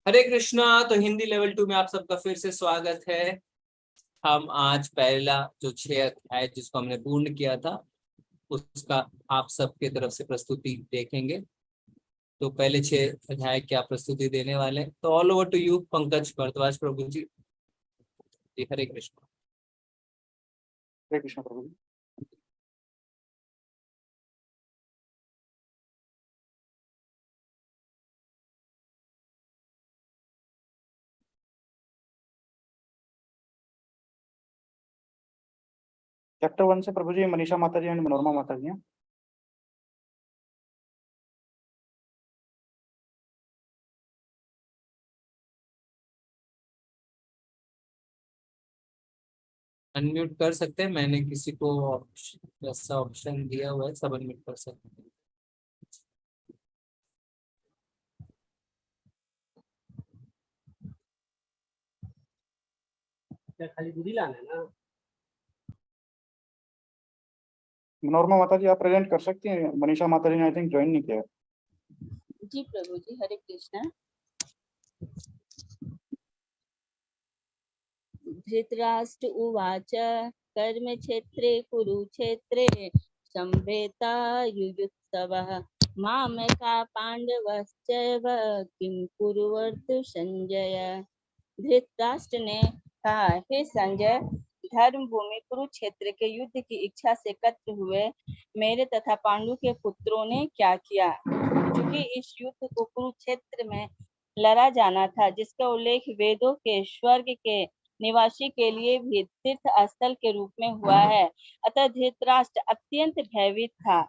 हरे कृष्णा। तो हिंदी लेवल 2 में आप सबका फिर से स्वागत है। हम आज पहला जो 6 अध्याय जिसको हमने पूर्ण किया था उसका आप सबके तरफ से प्रस्तुति देखेंगे। तो पहले 6 अध्याय की आप प्रस्तुति देने वाले हैं। तो all over to you Pankaj Bhardwaj Prabhu ji. जी हरे कृष्णा। हरे कृष्ण प्रभु जी। चैप्टर 1 से प्रभु जी मनीषा माता जी एंड मनोरमा माता जी हैं। अनम्यूट कर सकते हैं। मैंने किसी को ऐसा ऑप्शन दिया हुआ है, सब अनम्यूट कर सकते हैं। क्या खाली दूरी लाना है ना? मनोरमा माता जी आप प्रेजेंट कर सकती हैं। मनीषा माता जी ने आई थिंक ज्वाइन नहीं किया है। जी प्रभु जी हरे कृष्णा। धृतराष्ट्र उवाच कर्म क्षेत्रे कुरुक्षेत्रे संभेतायुयुत्सवः मामका पांडवश्चैव किं कुर्वन्तु संजय। धृतराष्ट्र ने कहा, हे संजय, धर्म भूमि कुरुक्षेत्र के युद्ध की इच्छा से एकत्र हुए मेरे तथा पांडु के पुत्रों ने क्या किया। क्योंकि इस युद्ध को कुरुक्षेत्र में लड़ा जाना था, जिसका उल्लेख वेदों के स्वर्ग के निवासी के लिए भी तीर्थ स्थल के रूप में हुआ है। अतः धृतराष्ट्र अत्यंत भयभीत था।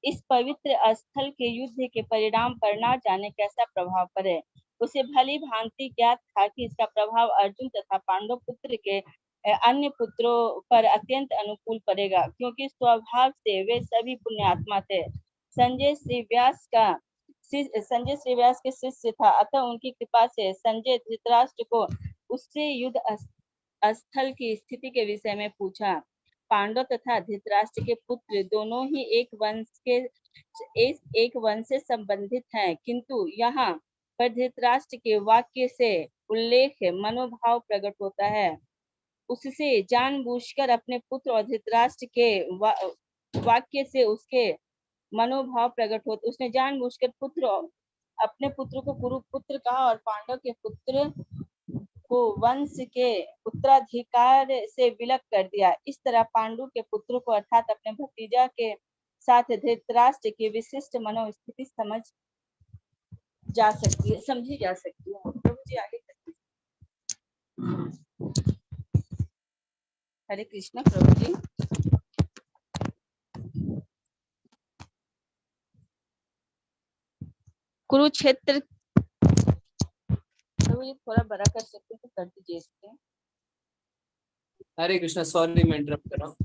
इस पवित्र स्थल के युद्ध के परिणाम पर न जाने कैसा प्रभाव पड़े। उसे भली भांति ज्ञात था कि इसका प्रभाव अर्जुन तथा पांडव पुत्र के अन्य पुत्रों पर अत्यंत अनुकूल पड़ेगा, क्योंकि स्वभाव से वे सभी पुण्यात्मा थे। संजय श्री व्यास के शिष्य था, अतः उनकी कृपा से संजय धृतराष्ट्र को उससे युद्ध स्थल की स्थिति के विषय में पूछा। पांडव तथा धृतराष्ट्र के पुत्र दोनों ही एक वंश से संबंधित हैं, किंतु यहाँ पर धृतराष्ट्र के वाक्य से उल्लेख मनोभाव प्रकट होता है। उससे जानबूझकर अपने पुत्र और धृतराष्ट्र के वाक्य से उसके मनोभाव प्रकट होते। उसने जानबूझकर अपने पुत्र को कुरु पुत्र कहा और पांडव के पुत्र को वंश के उत्तराधिकार से विलग कर दिया। इस तरह पांडु के पुत्र को अर्थात अपने भतीजा के साथ धृतराष्ट्र की विशिष्ट मनोस्थिति समझी जा सकती है। प्रभु जी आगे करते। हरे कृष्ण प्रभु जी। कुरुक्षेत्र प्रभु जी थोड़ा बड़ा कर सकते तो कर दीजिए इसके। हरे कृष्णा। सॉरी मैं इंटरप्ट कर रहा हूँ।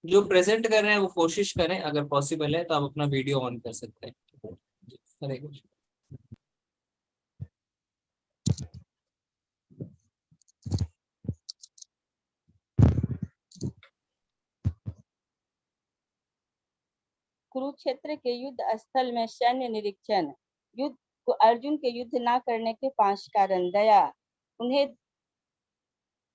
जो प्रेजेंट कर रहे हैं वो कोशिश करें, अगर पॉसिबल है तो आप अपना वीडियो ऑन कर सकते हैं। हरे कृष्णा। कुरुक्षेत्र के युद्ध स्थल में सैन्य निरीक्षण। युद्ध को अर्जुन के युद्ध न करने के 5 कारण। दया, उन्हें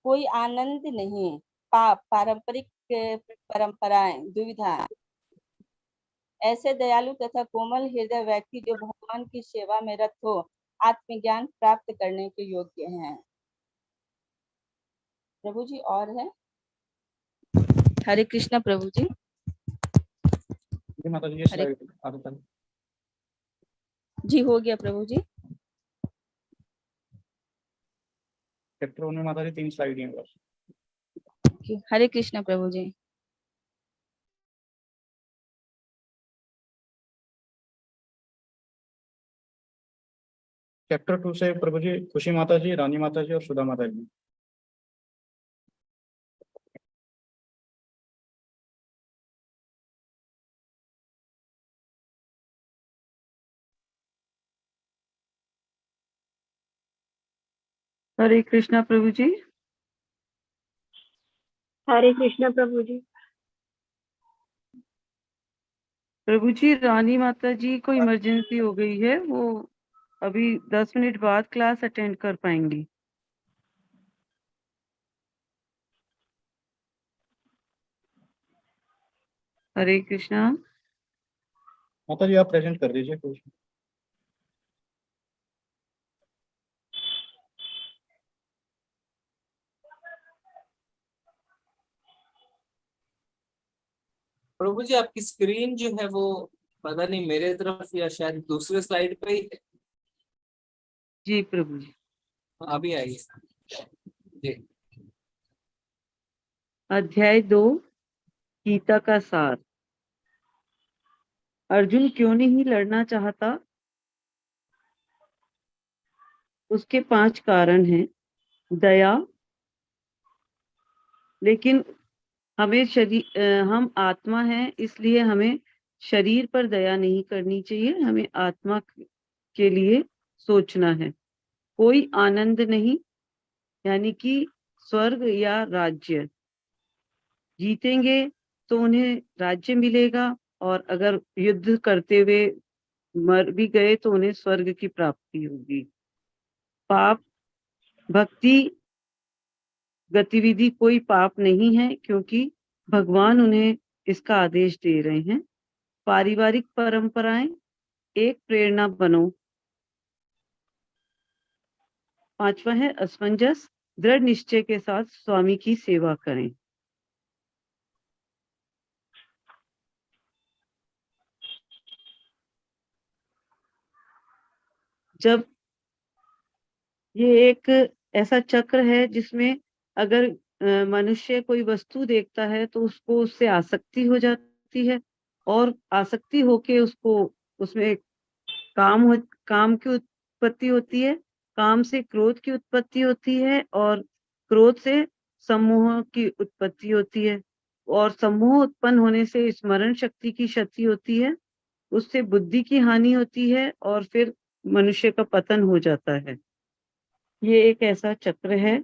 कोई आनंद नहीं। पाप, पारंपरिक परंपराएं। दुविधा, ऐसे दयालु तथा कोमल हृदय व्यक्ति जो भगवान की सेवा में रत हो आत्मज्ञान प्राप्त करने के योग्य हैं। प्रभु जी और है। हरे कृष्णा प्रभु जी। माता जी जी हो गया प्रभु जी। चैप्टर 1 में माता जी 3 स्लाइड हैं बस। हरे कृष्णा प्रभु जी। चैप्टर 2 से प्रभु जी खुशी माता जी, रानी माता जी और सुधा माता जी। हरे कृष्णा प्रभु जी। हरे कृष्णा प्रभु जी। प्रभु जी रानी माता जी को इमरजेंसी हो गई है, वो अभी 10 मिनट बाद क्लास अटेंड कर पाएंगी। हरे कृष्णा। माता जी आप प्रेजेंट कर दीजिए क्वेश्चन। प्रभु जी आपकी स्क्रीन जो है वो पता नहीं मेरे तरफ या शायद दूसरे स्लाइड पे ही है। जी प्रभु जी। अभी आइए जी। अध्याय 2 गीता का सार। अर्जुन क्यों नहीं लड़ना चाहता? उसके 5 कारण हैं। दया, लेकिन हमें हम आत्मा हैं, इसलिए हमें शरीर पर दया नहीं करनी चाहिए, हमें आत्मा के लिए सोचना है। कोई आनंद नहीं, यानी कि स्वर्ग या राज्य। जीतेंगे तो उन्हें राज्य मिलेगा, और अगर युद्ध करते हुए मर भी गए तो उन्हें स्वर्ग की प्राप्ति होगी। पाप, भक्ति गतिविधि कोई पाप नहीं है, क्योंकि भगवान उन्हें इसका आदेश दे रहे हैं। पारिवारिक परंपराएं, एक प्रेरणा बनो। 5वां है असमंजस, दृढ़ निश्चय के साथ स्वामी की सेवा करें। जब ये एक ऐसा चक्र है जिसमें अगर मनुष्य कोई वस्तु देखता है तो उसको उससे आसक्ति हो जाती है, और आसक्ति होके उसको उसमें काम की उत्पत्ति होती है, काम से क्रोध की उत्पत्ति होती है, और क्रोध से सम्मोह की उत्पत्ति होती है, और सम्मोह उत्पन्न होने से स्मरण शक्ति की क्षति होती है, उससे बुद्धि की हानि होती है, और फिर मनुष्य का पतन हो जाता है। ये एक ऐसा चक्र है।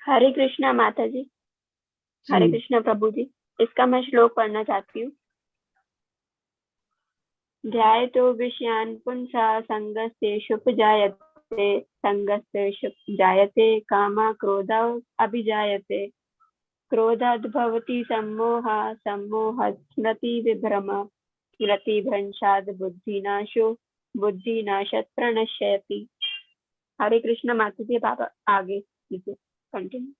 हरे कृष्णा माता जी। हरे कृष्णा प्रभु जी। इसका मैं श्लोक पढ़ना चाहती हूँ। ध्यायतो विषयान् पुंसा संगस्तेषुपजायते संगस्तेषुपजायते कामा क्रोधा अभिजायते क्रोधाद्भवति सम्मोहः सम्मोहात् स्मृतिविभ्रम स्मृतिभ्रंशात् बुद्धिनाशो बुद्धिनाशात् प्रणश्यति। हरे कृष्ण माता जी। बाबा आगे लीजिए, कंटिन्यू।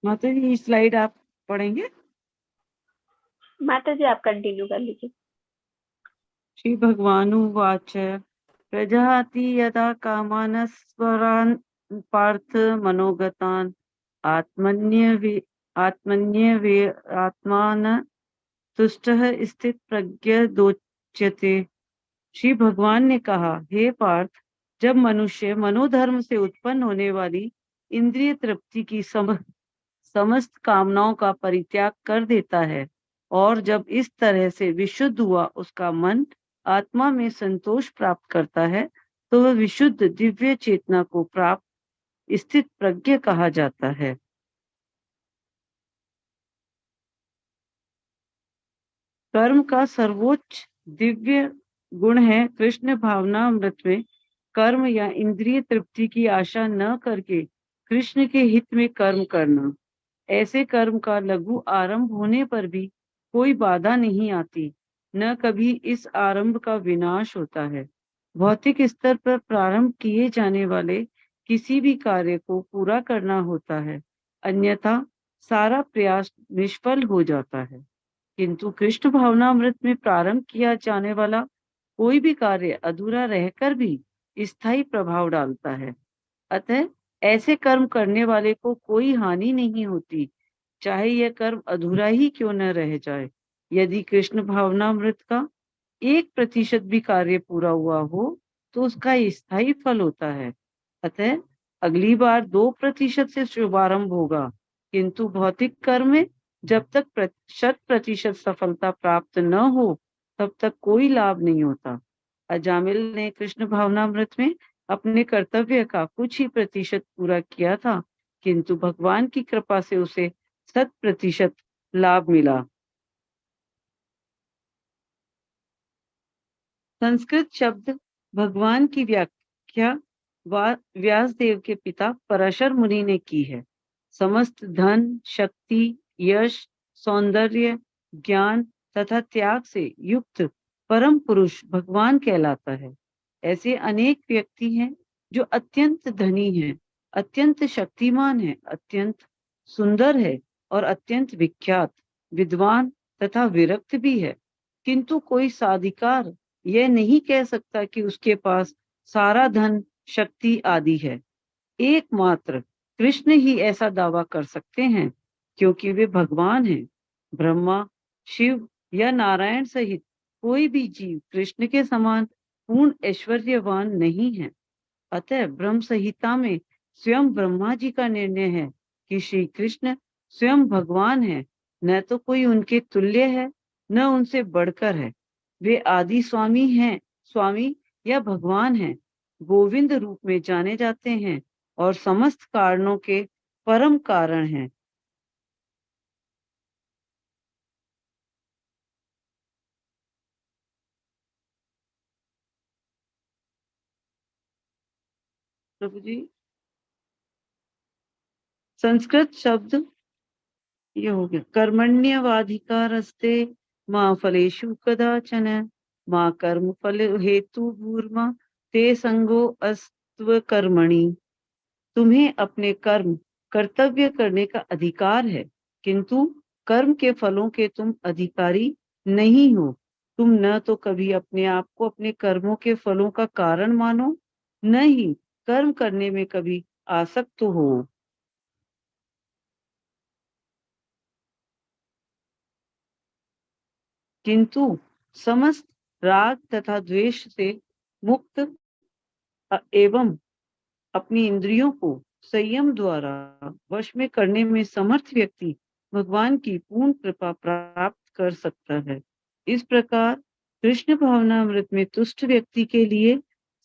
माता जी ये स्लाइड आप पढ़ेंगे? माता जी आप कंटिन्यू कर लीजिए। श्री भगवानुवाच प्रजाति यदा कामानस्वरान् पार्थ मनोगतान् आत्मन्यवेत्मान तुष्टः स्थित प्रज्ञोच्यते। श्री भगवान ने कहा, हे पार्थ, जब मनुष्य मनोधर्म से उत्पन्न होने वाली इंद्रिय तृप्ति की समस्त कामनाओं का परित्याग कर देता है, और जब इस तरह से विशुद्ध हुआ उसका मन आत्मा में संतोष प्राप्त करता है, तो वह विशुद्ध दिव्य चेतना को प्राप्त स्थित प्रज्ञ कहा जाता है। कर्म का सर्वोच्च दिव्य गुण है कृष्ण भावनामृत में कर्म या इंद्रिय तृप्ति की आशा न करके कृष्ण के हित में कर्म करना। ऐसे कर्म का लघु आरंभ होने पर भी कोई बाधा नहीं आती, न कभी इस आरंभ का विनाश होता है। भौतिक स्तर पर प्रारंभ किए जाने वाले किसी भी कार्य को पूरा करना होता है, अन्यथा सारा प्रयास निष्फल हो जाता है। किंतु कृष्ण भावनामृत में प्रारंभ किया जाने वाला कोई भी कार्य अधूरा रहकर भी स्थायी प्रभाव डालता है। अतः ऐसे कर्म करने वाले को कोई हानि नहीं होती, चाहे यह कर्म अधूरा ही क्यों न रह जाए। यदि कृष्ण भावनामृत का 1% भी कार्य पूरा हुआ हो तो उसका स्थायी फल होता है। अतः अगली बार 2% से शुभारंभ होगा, किंतु भौतिक कर्म में जब तक 100% सफलता प्राप्त न हो तब तक कोई लाभ नहीं होता। अजामिल ने कृष्ण भावनामृत में अपने कर्तव्य का कुछ ही प्रतिशत पूरा किया था, किंतु भगवान की कृपा से उसे 100% लाभ मिला। संस्कृत शब्द भगवान की व्याख्या व्यासदेव के पिता पराशर मुनि ने की है। समस्त धन, शक्ति, यश, सौंदर्य, ज्ञान तथा त्याग से युक्त परम पुरुष भगवान कहलाता है। ऐसे अनेक व्यक्ति हैं जो अत्यंत धनी हैं, अत्यंत शक्तिमान है, अत्यंत सुंदर है और अत्यंत विख्यात, विद्वान तथा विरक्त भी है, किंतु कोई साधिकार यह नहीं कह सकता कि उसके पास सारा धन, शक्ति आदि है। एकमात्र कृष्ण ही ऐसा दावा कर सकते हैं, क्योंकि वे भगवान हैं। ब्रह्मा, शिव या नारायण सहित कोई भी जीव कृष्ण के समान पूर्ण ऐश्वर्यवान नहीं है। अतः ब्रह्म संहिता में स्वयं ब्रह्मा जी का निर्णय है कि श्री कृष्ण स्वयं भगवान है, न तो कोई उनके तुल्य है, न उनसे बढ़कर है। वे आदि स्वामी हैं, स्वामी या भगवान हैं, गोविंद रूप में जाने जाते हैं और समस्त कारणों के परम कारण हैं। प्रभु जी, संस्कृत शब्द ये हो गया। कर्मण्यवाधिकारस्ते माँ फलेषु कदाचन माँ कर्म फल हेतु भूर्मा ते संगो अस्त्व कर्मणि। तुम्हें अपने कर्म कर्तव्य करने का अधिकार है, किंतु कर्म के फलों के तुम अधिकारी नहीं हो। तुम न तो कभी अपने आप को अपने कर्मों के फलों का कारण मानो, न ही कर्म करने में कभी आसक्त हो। किंतु समस्त राग तथा द्वेष से मुक्त एवं अपनी इंद्रियों को संयम द्वारा वश में करने में समर्थ व्यक्ति भगवान की पूर्ण कृपा प्राप्त कर सकता है। इस प्रकार कृष्ण भावनामृत में तुष्ट व्यक्ति के लिए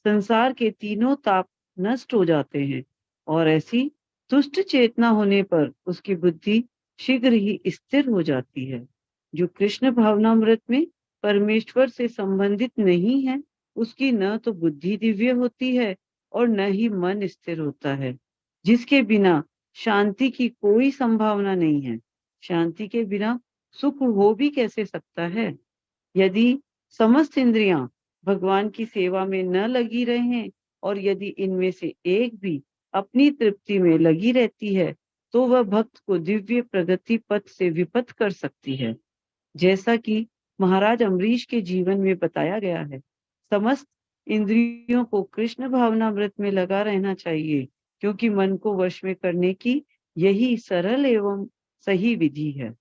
संसार के तीनों ताप नष्ट हो जाते हैं और ऐसी तुष्ट चेतना होने पर उसकी बुद्धि शीघ्र ही स्थिर हो जाती है। जो कृष्ण भावनामृत में परमेश्वर से संबंधित नहीं है, उसकी न तो बुद्धि दिव्य होती है और न ही मन स्थिर होता है, जिसके बिना शांति की कोई संभावना नहीं है। शांति के बिना सुख हो भी कैसे सकता है? यदि समस्त इंद्रियां भगवान की सेवा में न लगी रहें और यदि इनमें से एक भी अपनी तृप्ति में लगी रहती है, तो वह भक्त को दिव्य प्रगति पथ से विपथ कर सकती है। जैसा कि महाराज अम्बरीश के जीवन में बताया गया है, समस्त इंद्रियों को कृष्ण भावनामृत में लगा रहना चाहिए, क्योंकि मन को वश में करने की यही सरल एवं सही विधि है।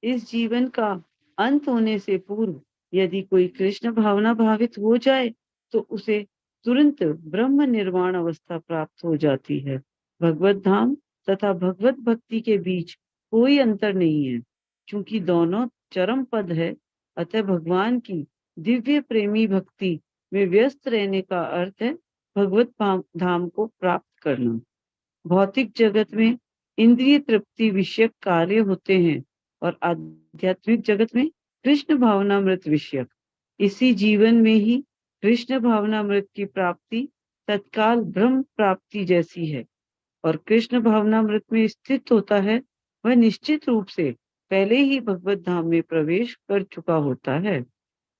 इस जीवन का अंत होने से पूर्व यदि कोई कृष्ण भावना भावित हो जाए, तो उसे तुरंत ब्रह्म निर्वाण अवस्था प्राप्त हो जाती है। भगवत धाम तथा भगवत भक्ति के बीच कोई अंतर नहीं है, क्योंकि दोनों चरम पद है। अतः भगवान की दिव्य प्रेमी भक्ति में व्यस्त रहने का अर्थ है भगवत धाम को प्राप्त करना। भौतिक जगत में इंद्रिय तृप्ति विषयक कार्य होते हैं और आध्यात्मिक जगत में कृष्ण भावनामृत विषयक। इसी जीवन में ही कृष्ण भावनामृत की प्राप्ति तत्काल ब्रह्म प्राप्ति जैसी है, और कृष्ण भावनामृत में स्थित होता है वह निश्चित रूप से पहले ही भगवत धाम में प्रवेश कर चुका होता है।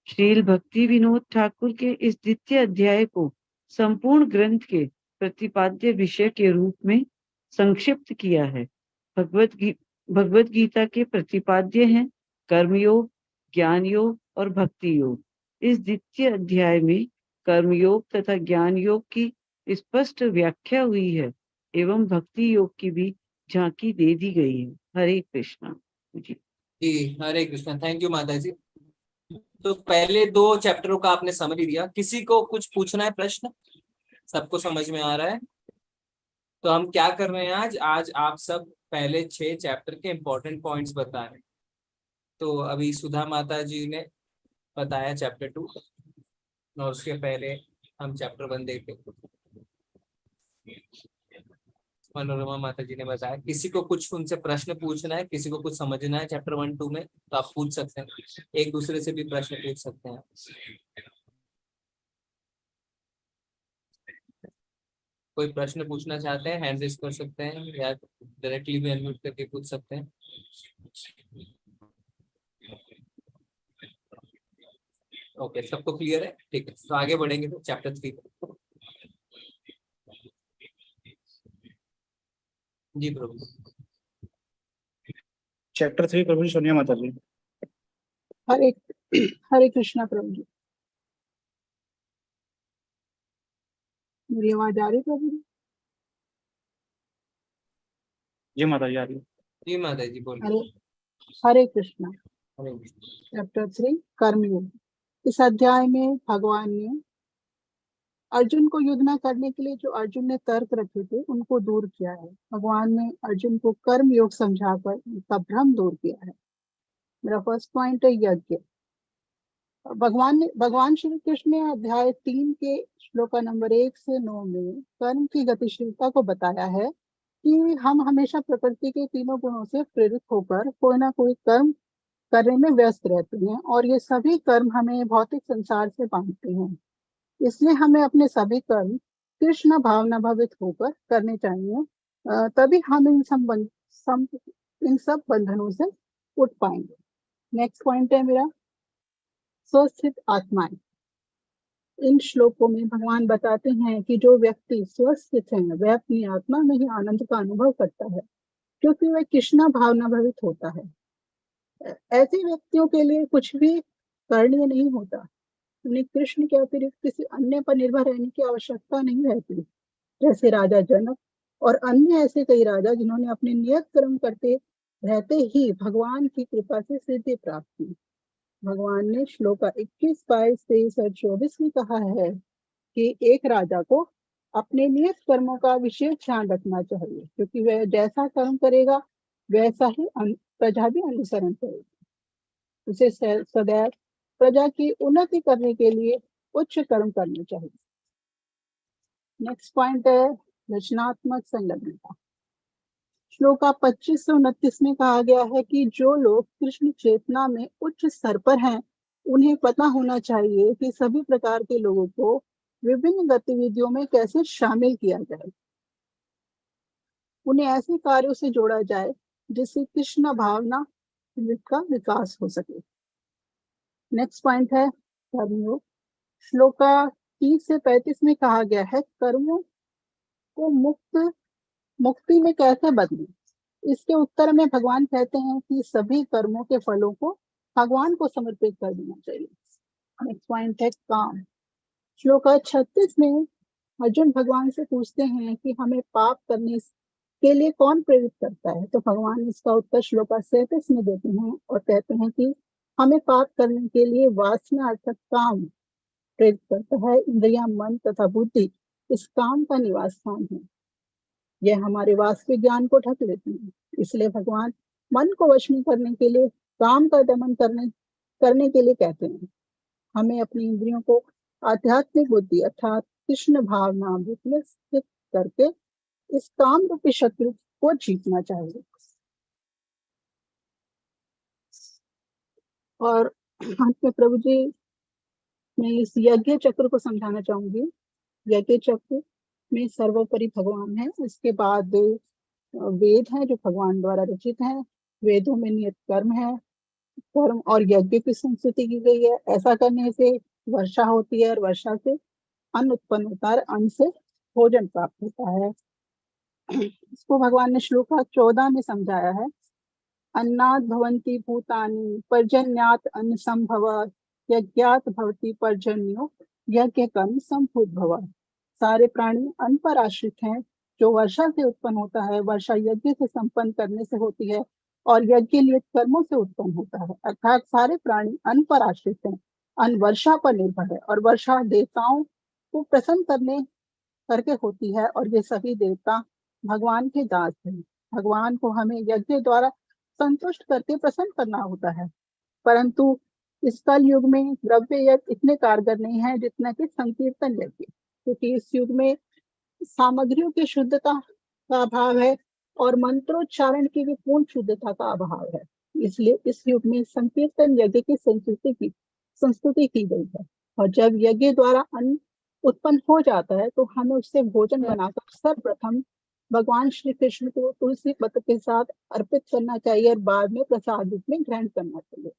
श्रील भक्ति विनोद ठाकुर के इस द्वितीय अध्याय को संपूर्ण ग्रंथ के प्रतिपाद्य विषय के रूप में संक्षिप्त किया है। भगवत गीता के प्रतिपाद्य हैं कर्मयोग, ज्ञान योग और भक्ति योग। इस द्वितीय अध्याय में कर्मयोग तथा ज्ञान योग की स्पष्ट व्याख्या हुई है एवं भक्ति योग की भी झांकी दे दी गई है। हरे कृष्णा जी। हरे कृष्णा। थैंक यू माता जी। तो पहले दो चैप्टरों का आपने समझ दिया। किसी को कुछ पूछना है, प्रश्न? सबको समझ में आ रहा है? तो हम क्या कर रहे हैं आज आप सब पहले 6 चैप्टर के इंपॉर्टेंट पॉइंट्स बता रहे हैं। तो अभी सुधा माता जी ने बताया चैप्टर 2 और उसके पहले हम चैप्टर 1 देखें। मनोरमा माता जी ने बताया। किसी को कुछ उनसे प्रश्न पूछना है, किसी को कुछ समझना है चैप्टर 1-2 में, तो आप पूछ सकते हैं, एक दूसरे से भी प्रश्न पूछ सकते हैं। कोई प्रश्न पूछना चाहते हैं हैंड रेज कर सकते हैं, या डायरेक्टली भी अनम्यूट करके पूछ सकते हैं। ओके, सबको क्लियर है, ठीक है, तो आगे बढ़ेंगे तो चैप्टर 3 जी प्रभु। चैप्टर 3 प्रभु जी सोनिया माता जी। हरे हरे कृष्णा प्रभु जी। मेरी आवाज आ रही प्रभु जी? जी माता जी आ रही है। जी माता जी बोलिए। हरे हरे कृष्णा। हरे चैप्टर 3 कर्मयोग। इस अध्याय में भगवान ने अर्जुन को युद्ध न करने के लिए जो अर्जुन ने तर्क रखे थे उनको दूर किया है। भगवान ने अर्जुन को कर्म योग समझाकर उनका भ्रम दूर किया है। मेरा फर्स्ट पॉइंट है यज्ञ। भगवान श्री कृष्ण ने अध्याय 3 के श्लोका नंबर 1 से 9 में कर्म की गतिशीलता को बताया है कि हम हमेशा प्रकृति के तीनों गुणों से प्रेरित होकर कोई ना कोई कर्म करने में व्यस्त रहते हैं और ये सभी कर्म हमें भौतिक संसार से बांधते हैं। इसलिए हमें अपने सभी कर्म कृष्ण भावना भावित होकर करने चाहिए, तभी हम इन सब बंधनों से उठ पाएंगे। नेक्स्ट पॉइंट है मेरा स्वस्थित आत्माएं। इन श्लोकों में भगवान बताते हैं कि जो व्यक्ति स्वस्थित है वह अपनी आत्मा में ही आनंद का अनुभव करता है क्योंकि वह कृष्ण भावना भावित होता है। ऐसे व्यक्तियों के लिए कुछ भी करनीय नहीं होता। उन्हें कृष्ण के अतिरिक्त किसी अन्य पर निर्भर रहने की आवश्यकता नहीं रहती। जैसे राजा जनक और अन्य ऐसे कई राजा जिन्होंने अपने नियत कर्म करते रहते ही भगवान की कृपा से सिद्धि प्राप्त की। भगवान ने श्लोका 21, 22, 23 और 24 में कहा है कि एक राजा को अपने नियत कर्मों का विशेष ध्यान रखना चाहिए क्योंकि वह जैसा कर्म करेगा वैसा ही प्रजा भी अनुसरण करेगी। उसे सदैव प्रजा की उन्नति करने के लिए उच्च कर्म करने चाहिए। नेक्स्ट पॉइंट है रचनात्मक संलग्नता। श्लोका 25 से 29 में कहा गया है कि जो लोग कृष्ण चेतना में उच्च स्तर पर हैं उन्हें पता होना चाहिए कि सभी प्रकार के लोगों को विभिन्न गतिविधियों में कैसे शामिल किया जाए। उन्हें ऐसे कार्यों से जोड़ा जाए जिससे कृष्ण भावना का विकास हो सके। नेक्स्ट पॉइंट है कर्मयोग। श्लोका 30 से 35 में कहा गया है कर्मों को मुक्ति में कैसे बदलें। इसके उत्तर में भगवान कहते हैं कि सभी कर्मों के फलों को भगवान को समर्पित कर देना चाहिए। नेक्स्ट पॉइंट है काम। श्लोका 36 में अर्जुन भगवान से पूछते हैं कि हमें पाप करने के लिए कौन प्रेरित करता है, तो भगवान इसका उत्तर श्लोका 37 में देते हैं और कहते हैं कि हमें पाप करने के लिए वासना अर्थात काम प्रेरित करता है। इंद्रिया, मन तथा बुद्धि इस काम का निवास स्थान है। यह हमारे वास्तविक ज्ञान को ढक लेती है। इसलिए भगवान मन को वश में करने के लिए काम का दमन करने के लिए कहते हैं। हमें अपनी इंद्रियों को आध्यात्मिक बुद्धि अर्थात कृष्ण भावना में स्थित करके इस काम रूपी शत्रु को जीतना चाहिए। और अंत में प्रभु जी मैं इस यज्ञ चक्र को समझाना चाहूंगी। यज्ञ चक्र में सर्वोपरि भगवान है, इसके बाद वेद है जो भगवान द्वारा रचित है। वेदों में नियत कर्म है, कर्म और यज्ञ की संस्तुति की गई है। ऐसा करने से वर्षा होती है और वर्षा से अन्न उत्पन्न होता है, अन्न से भोजन प्राप्त होता है। इसको भगवान ने श्लोका 14 में समझाया है। अन्नात् भवन्ति भूतानि पर्जन्यात् अन्न संभव यज्ञात् भवति पर्जन्यो यज्ञ कर्म संभूतभव। सारे प्राणी अन्न पर आश्रित हैं जो वर्षा से उत्पन्न होता है। वर्षा यज्ञ से संपन्न करने से होती है और यज्ञ नियत कर्मों से उत्पन्न होता है। अर्थात सारे प्राणी अन्न पर आश्रित हैं, अन्न वर्षा पर निर्भर है और वर्षा देवताओं को प्रसन्न करके होती है और ये सभी देवता भगवान के दास हैं। भगवान को हमें यज्ञ द्वारा संतुष्ट करके प्रसन्न करना होता है, परंतु इस कल युग में द्रव्य यज्ञ इतने कारगर नहीं है जितना कि संकीर्तन यज्ञ, क्योंकि इस युग में सामग्रियों की शुद्धता का अभाव है और मंत्रोच्चारण की भी पूर्ण शुद्धता का अभाव है। इसलिए इस युग में संकीर्तन यज्ञ की संस्तुति की गई है। और जब यज्ञ द्वारा अन्न उत्पन्न हो जाता है तो हमें उससे भोजन बनाकर सर्वप्रथम भगवान श्री कृष्ण को तुलसी पत्र के साथ अर्पित करना चाहिए और बाद में प्रसाद रूप में ग्रहण करना चाहिए।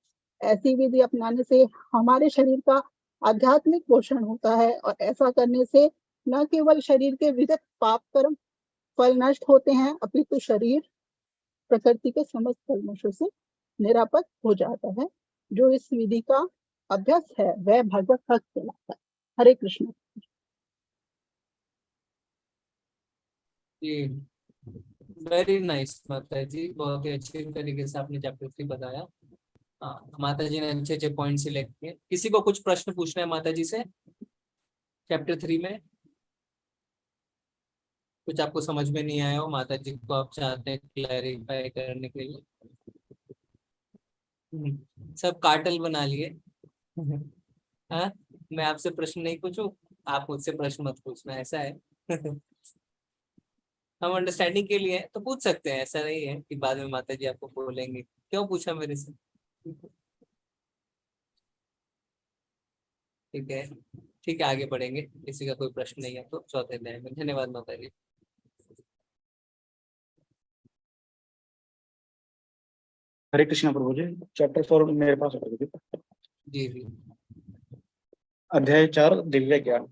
ऐसी विधि अपनाने से हमारे शरीर का आध्यात्मिक पोषण होता है और ऐसा करने से न केवल शरीर के विविध पाप कर्म फल नष्ट होते हैं अपितु शरीर प्रकृति के समस्त कल्मशों से निरापद हो जाता है। जो इस विधि का अभ्यास है वह भगवत भक्त कहलाता है। हरे कृष्ण। जी, वेरी नाइस माता जी, बहुत ही अच्छी तरीके से आपने चैप्टर 3 बताया। माता जी ने अच्छे अच्छे पॉइंट सिलेक्ट किए। किसी को कुछ प्रश्न पूछना है माता जी से चैप्टर 3 में? कुछ आपको समझ में नहीं आया हो, माता जी को आप चाहते हैं क्लैरिफाई करने के लिए? सब कार्टल बना लिए। हाँ, मैं आपसे प्रश्न नहीं पूछूं, आप मुझसे प्रश्न मत पूछना, ऐसा है? हम अंडरस्टैंडिंग के लिए तो पूछ सकते हैं, ऐसा नहीं है कि बाद में माता जी आपको बोलेंगे क्यों पूछा मेरे से। ठीक है, ठीक है, आगे बढ़ेंगे। किसी का कोई प्रश्न नहीं है तो चौथे अध्याय में। धन्यवाद माता जी। हरे कृष्णा प्रभु जी। चैप्टर 4 मेरे पास है प्रभु जी। जी जी। अध्याय 4 दिव्य ज्ञान।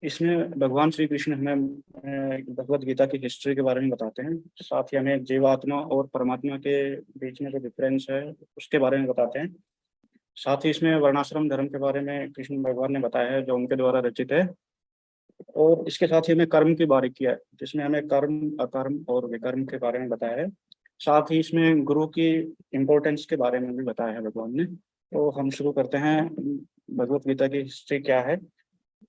इसमें भगवान श्री कृष्ण हमें भगवत गीता की हिस्ट्री के बारे में बताते हैं, साथ ही हमें जीवात्मा और परमात्मा के बीच में जो डिफरेंस है उसके बारे में बताते हैं। साथ ही इसमें वर्णाश्रम धर्म के बारे में कृष्ण भगवान ने बताया है जो उनके द्वारा रचित है। और इसके साथ ही हमें कर्म की बारीकियां है जिसमें हमें कर्म, अकर्म और विकर्म के बारे में बताया है। साथ ही इसमें गुरु की इम्पोर्टेंस के बारे में भी बताया है भगवान ने। तो हम शुरू करते हैं भगवत गीता की हिस्ट्री क्या है।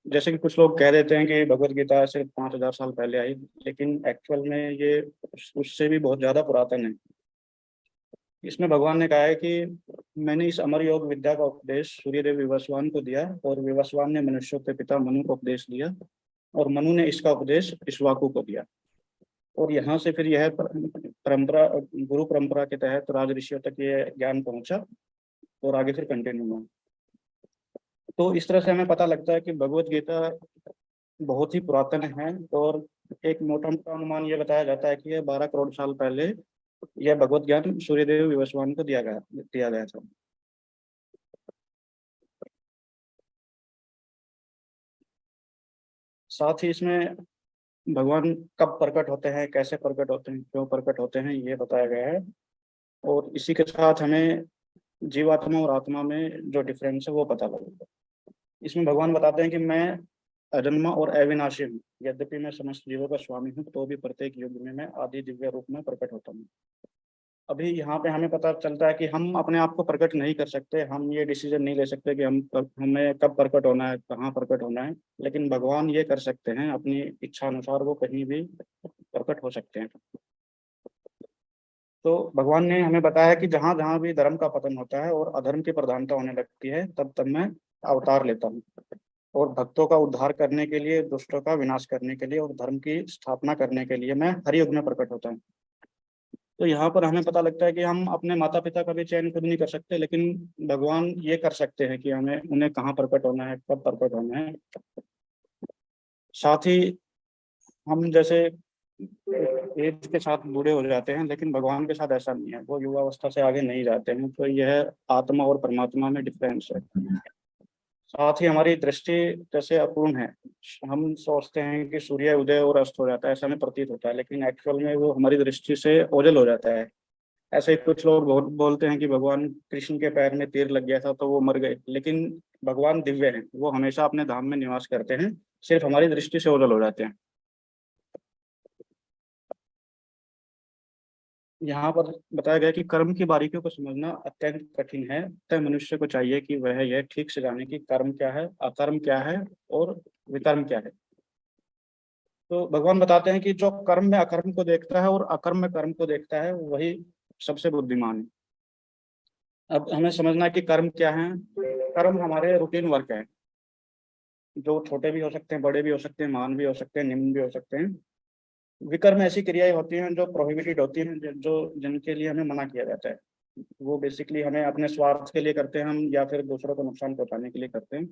जैसे कि कुछ लोग कह देते हैं कि भगवत गीता सिर्फ 5000 साल पहले आई, लेकिन एक्चुअल में ये उससे भी बहुत ज्यादा पुरातन है। इसमें भगवान ने कहा है कि मैंने इस अमर योग विद्या का उपदेश सूर्यदेव विवस्वान को दिया और विवस्वान ने मनुष्यों के पिता मनु को उपदेश दिया और मनु ने इसका उपदेश इक्ष्वाकु को दिया। और यहाँ से फिर यह परंपरा, गुरु परंपरा के तहत राज ऋषियों तक ये ज्ञान पहुंचा और आगे फिर कंटिन्यू हुआ। तो इस तरह से हमें पता लगता है कि भगवत गीता बहुत ही पुरातन है। और एक मोटा मोटा अनुमान ये बताया जाता है कि यह 12 करोड़ साल पहले यह भगवत ज्ञान सूर्यदेव विवस्वान को दिया गया था। साथ ही इसमें भगवान कब प्रकट होते हैं, कैसे प्रकट होते हैं, क्यों प्रकट होते हैं, ये बताया गया है। और इसी के साथ हमें जीवात्मा और आत्मा में जो डिफरेंस है वो पता लगेगा। इसमें भगवान बताते हैं कि मैं अजन्मा और अविनाशी हूँ, यद्यपि मैं समस्त जीवों का स्वामी हूँ तो भी प्रत्येक युग में मैं आदि दिव्य रूप में प्रकट होता हूँ। अभी यहाँ पे हमें पता चलता है कि हम अपने आप को प्रकट नहीं कर सकते, हम ये डिसीजन नहीं ले सकते कि हमें कब प्रकट होना है, कहाँ प्रकट होना है। लेकिन भगवान ये कर सकते हैं, अपनी इच्छा अनुसार वो कहीं भी प्रकट हो सकते हैं। तो भगवान ने हमें बताया कि जहाँ जहाँ भी धर्म का पतन होता है और अधर्म की प्रधानता होने लगती है तब तब मैं अवतार लेता हूँ और भक्तों का उद्धार करने के लिए, दुष्टों का विनाश करने के लिए और धर्म की स्थापना करने के लिए मैं हर युग में प्रकट होता हूँ। तो यहाँ पर हमें पता लगता है कि हम अपने माता पिता का भी चयन खुद नहीं कर सकते, लेकिन भगवान ये कर सकते हैं कि हमें उन्हें कहाँ प्रकट होना है, कब प्रकट होना है। साथ ही हम जैसे एज के साथ बूढ़े हो जाते हैं, लेकिन भगवान के साथ ऐसा नहीं है, वो युवावस्था से आगे नहीं जाते हैं। तो यह आत्मा और परमात्मा में डिफरेंस है। साथ ही हमारी दृष्टि जैसे अपूर्ण है, हम सोचते हैं कि सूर्य उदय और अस्त हो जाता है, ऐसा हमें प्रतीत होता है, लेकिन एक्चुअल में वो हमारी दृष्टि से ओझल हो जाता है। ऐसे ही कुछ लोग बोलते हैं कि भगवान कृष्ण के पैर में तीर लग गया था तो वो मर गए, लेकिन भगवान दिव्य हैं, वो हमेशा अपने धाम में निवास करते हैं, सिर्फ हमारी दृष्टि से ओझल हो जाते हैं। यहाँ पर बताया गया कि कर्म की बारीकियों को समझना अत्यंत कठिन है, तय मनुष्य को चाहिए कि वह यह ठीक से जाने कि कर्म क्या है, अकर्म क्या है और विकर्म क्या है। तो भगवान बताते हैं कि जो कर्म में अकर्म को देखता है और अकर्म में कर्म को देखता है वही सबसे बुद्धिमान है। अब हमें समझना है कि कर्म क्या है। कर्म हमारे रूटीन वर्क है, जो छोटे भी हो सकते हैं, बड़े भी हो सकते हैं, महान भी हो सकते हैं, निम्न भी हो सकते हैं। विकर्म ऐसी क्रियाएं होती हैं जो प्रोहिबिटेड होती हैं, जो जिनके लिए हमें मना किया जाता है। वो बेसिकली हमें अपने स्वार्थ के लिए करते हैं हम, या फिर दूसरों को नुकसान पहुंचाने के लिए करते हैं।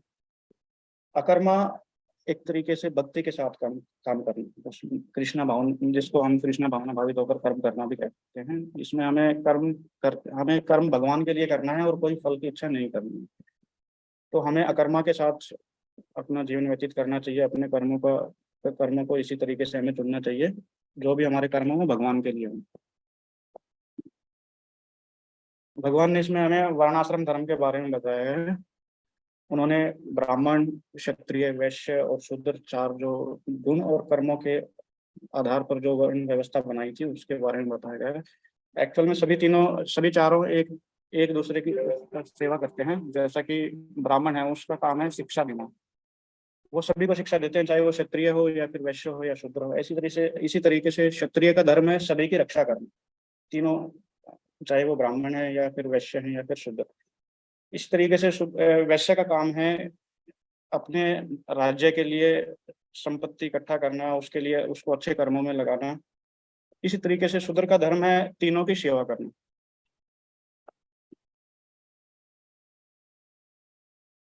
अकर्मा एक तरीके से भक्ति के साथ काम काम करना, कृष्णा भावन, जिसको हम कृष्णा भावना भावित होकर कर्म करना भी कहते हैं। इसमें हमें कर्म भगवान के लिए करना है और कोई फल की इच्छा नहीं करनी है। तो हमें अकर्मा के साथ अपना जीवन व्यतीत करना चाहिए। अपने कर्मों को इसी तरीके से हमें चुनना चाहिए, जो भी हमारे कर्म हो भगवान के लिए हो। भगवान ने इसमें हमें वर्णाश्रम धर्म के बारे में बताया है। उन्होंने ब्राह्मण, क्षत्रिय, वैश्य और शूद्र 4 जो गुण और कर्मों के आधार पर जो वर्ण व्यवस्था बनाई थी उसके बारे में बताया गया है। एक्चुअल में सभी चारों एक दूसरे की सेवा करते हैं। जैसा कि ब्राह्मण है, उसका काम है शिक्षा देना, वो सभी को शिक्षा देते हैं, चाहे वो क्षत्रिय हो या फिर वैश्य हो या शूद्र हो। इसी तरीके से क्षत्रिय का धर्म है सभी की रक्षा करना, तीनों, चाहे वो ब्राह्मण है या फिर वैश्य है या फिर शूद्र। इस तरीके से वैश्य का काम है अपने राज्य के लिए संपत्ति इकट्ठा करना, उसके लिए उसको अच्छे कर्मों में लगाना। इसी तरीके से शूद्र का धर्म है तीनों की सेवा करना।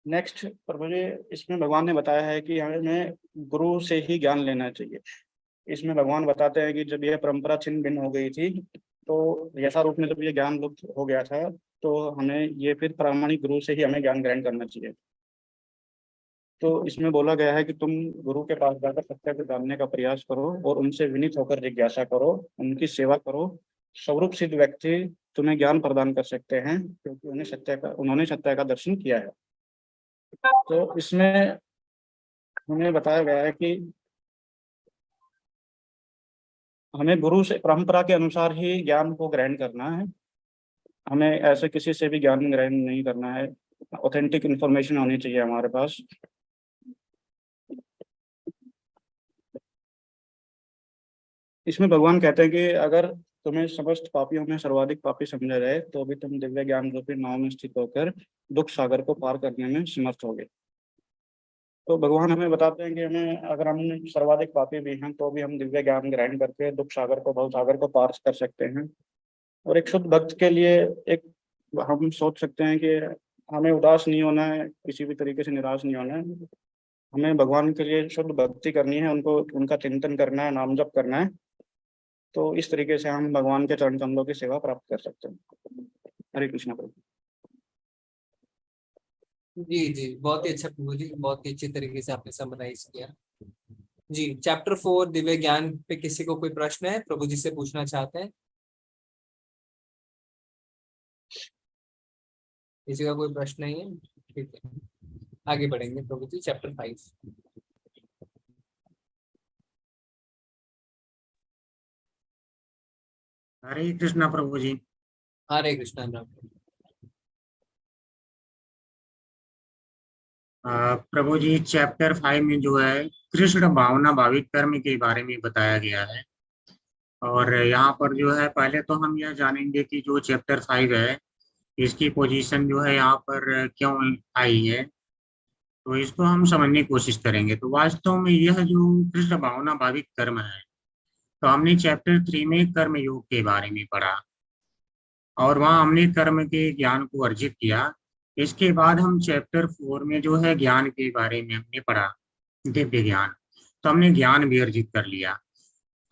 नेक्स्ट प्रभु जी, इसमें भगवान ने बताया है कि हमें गुरु से ही ज्ञान लेना चाहिए। इसमें भगवान बताते हैं कि जब यह परंपरा छिन्न भिन्न हो गई थी, तो यथारूप में जब ये ज्ञान लुप्त हो गया था, तो हमें ये फिर प्रामाणिक गुरु से ही हमें ज्ञान ग्रहण करना चाहिए। तो इसमें बोला गया है कि तुम गुरु के पास जाकर सत्य को जानने का प्रयास करो और उनसे विनीत होकर जिज्ञासा करो, उनकी सेवा करो। स्वरूप सिद्ध व्यक्ति तुम्हें ज्ञान प्रदान कर सकते हैं, क्योंकि उन्होंने सत्य का दर्शन किया है। तो इसमें हमें बताया गया है कि हमें गुरु से परंपरा के अनुसार ही ज्ञान को ग्रहण करना है। हमें ऐसे किसी से भी ज्ञान ग्रहण नहीं करना है। ऑथेंटिक इंफॉर्मेशन होनी चाहिए हमारे पास। इसमें भगवान कहते हैं कि अगर तुम्हें समस्त पापियों में सर्वाधिक पापी समझा जाए, तो भी तुम दिव्य ज्ञान रूपी नाव में स्थित होकर दुख सागर को पार करने में समर्थ होगे। तो भगवान हमें बताते हैं कि अगर हम सर्वाधिक पापी भी हैं, तो भी हम दिव्य ज्ञान ग्रहण करके दुख सागर को, भव सागर को पार कर सकते हैं। और एक शुद्ध भक्त के लिए हम सोच सकते हैं कि हमें उदास नहीं होना है, किसी भी तरीके से निराश नहीं होना है। हमें भगवान के लिए शुद्ध भक्ति करनी है, उनका चिंतन करना है, नाम जप करना है। तो इस तरीके से हम भगवान के चरण कमलों की सेवा प्राप्त कर सकते हैं। हरे कृष्ण प्रभु। जी जी, बहुत ही अच्छा प्रभु जी, बहुत ही अच्छी तरीके से आपने समराइज किया। जी, चैप्टर 4 दिव्य ज्ञान पे किसी को कोई प्रश्न है, प्रभु जी से पूछना चाहते हैं? किसी का कोई प्रश्न नहीं है? ठीक है, आगे बढ़ेंगे प्रभु जी। चैप्टर 5। हरे कृष्णा प्रभु जी। हरे कृष्णा प्रभु। प्रभु जी, चैप्टर 5 में जो है कृष्ण भावना भावित कर्म के बारे में बताया गया है। और यहाँ पर जो है पहले तो हम यह जानेंगे कि जो चैप्टर 5 है इसकी पोजीशन जो है यहाँ पर क्यों आई है, तो इसको हम समझने की कोशिश करेंगे। तो वास्तव में यह जो कृष्ण भावना भावित कर्म है, तो हमने चैप्टर 3 में कर्म योग के बारे में पढ़ा और वहाँ हमने कर्म के ज्ञान को अर्जित किया। इसके बाद हम चैप्टर 4 में जो है ज्ञान के बारे में हमने पढ़ा, दिव्य ज्ञान। तो हमने ज्ञान भी अर्जित कर लिया।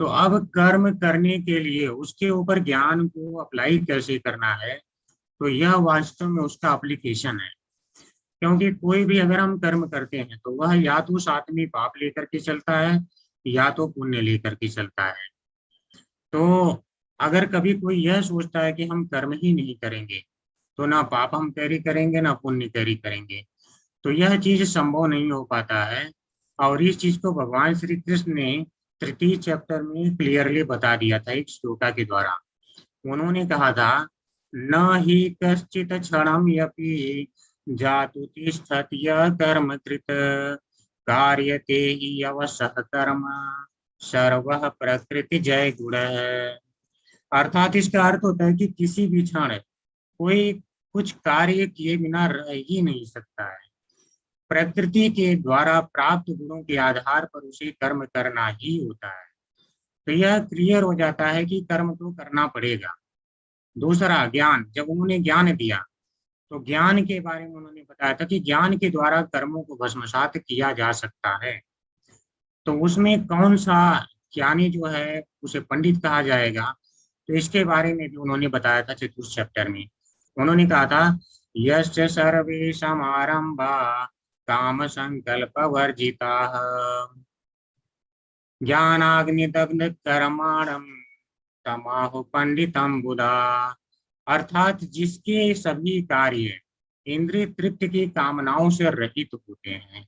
तो अब कर्म करने के लिए उसके ऊपर ज्ञान को अप्लाई कैसे करना है, तो यह वास्तव में उसका एप्लीकेशन है। क्योंकि कोई भी अगर हम कर्म करते हैं तो वह या तो साथ में पाप लेकर के चलता है या तो पुण्य लेकर के चलता है। तो अगर कभी कोई यह सोचता है कि हम कर्म ही नहीं करेंगे, तो ना पाप हम कैरी करेंगे ना पुण्य कैरी करेंगे, तो यह चीज संभव नहीं हो पाता है। और इस चीज को भगवान श्री कृष्ण ने तृतीय चैप्टर में क्लियरली बता दिया था एक श्लोका के द्वारा। उन्होंने कहा था, न ही कश्चित क्षणम यपि जातु तिष्ठति कर्म कृत कार्यते ही अवसः कर्म सर्वः प्रकृति जय गुण है। अर्थात इसका अर्थ होता है कि किसी भी क्षण कोई कुछ कार्य किए बिना रह ही नहीं सकता है। प्रकृति के द्वारा प्राप्त गुणों के आधार पर उसे कर्म करना ही होता है। तो यह क्लियर हो जाता है कि कर्म तो करना पड़ेगा। दूसरा ज्ञान, जब उन्होंने ज्ञान दिया तो ज्ञान के बारे में उन्होंने बताया था कि ज्ञान के द्वारा कर्मों को भस्मसात किया जा सकता है। तो उसमें कौन सा ज्ञानी जो है उसे पंडित कहा जाएगा, तो इसके बारे में भी उन्होंने बताया था चतुर्थ चैप्टर में। उन्होंने कहा था यस्य सर्वे समारंभा काम संकल्प वर्जिता ज्ञानाग्निदग्ध कर्माणम तमाहु पंडितम बुधा। अर्थात जिसके सभी कार्य इंद्रिय तृप्ति की कामनाओं से रहित होते हैं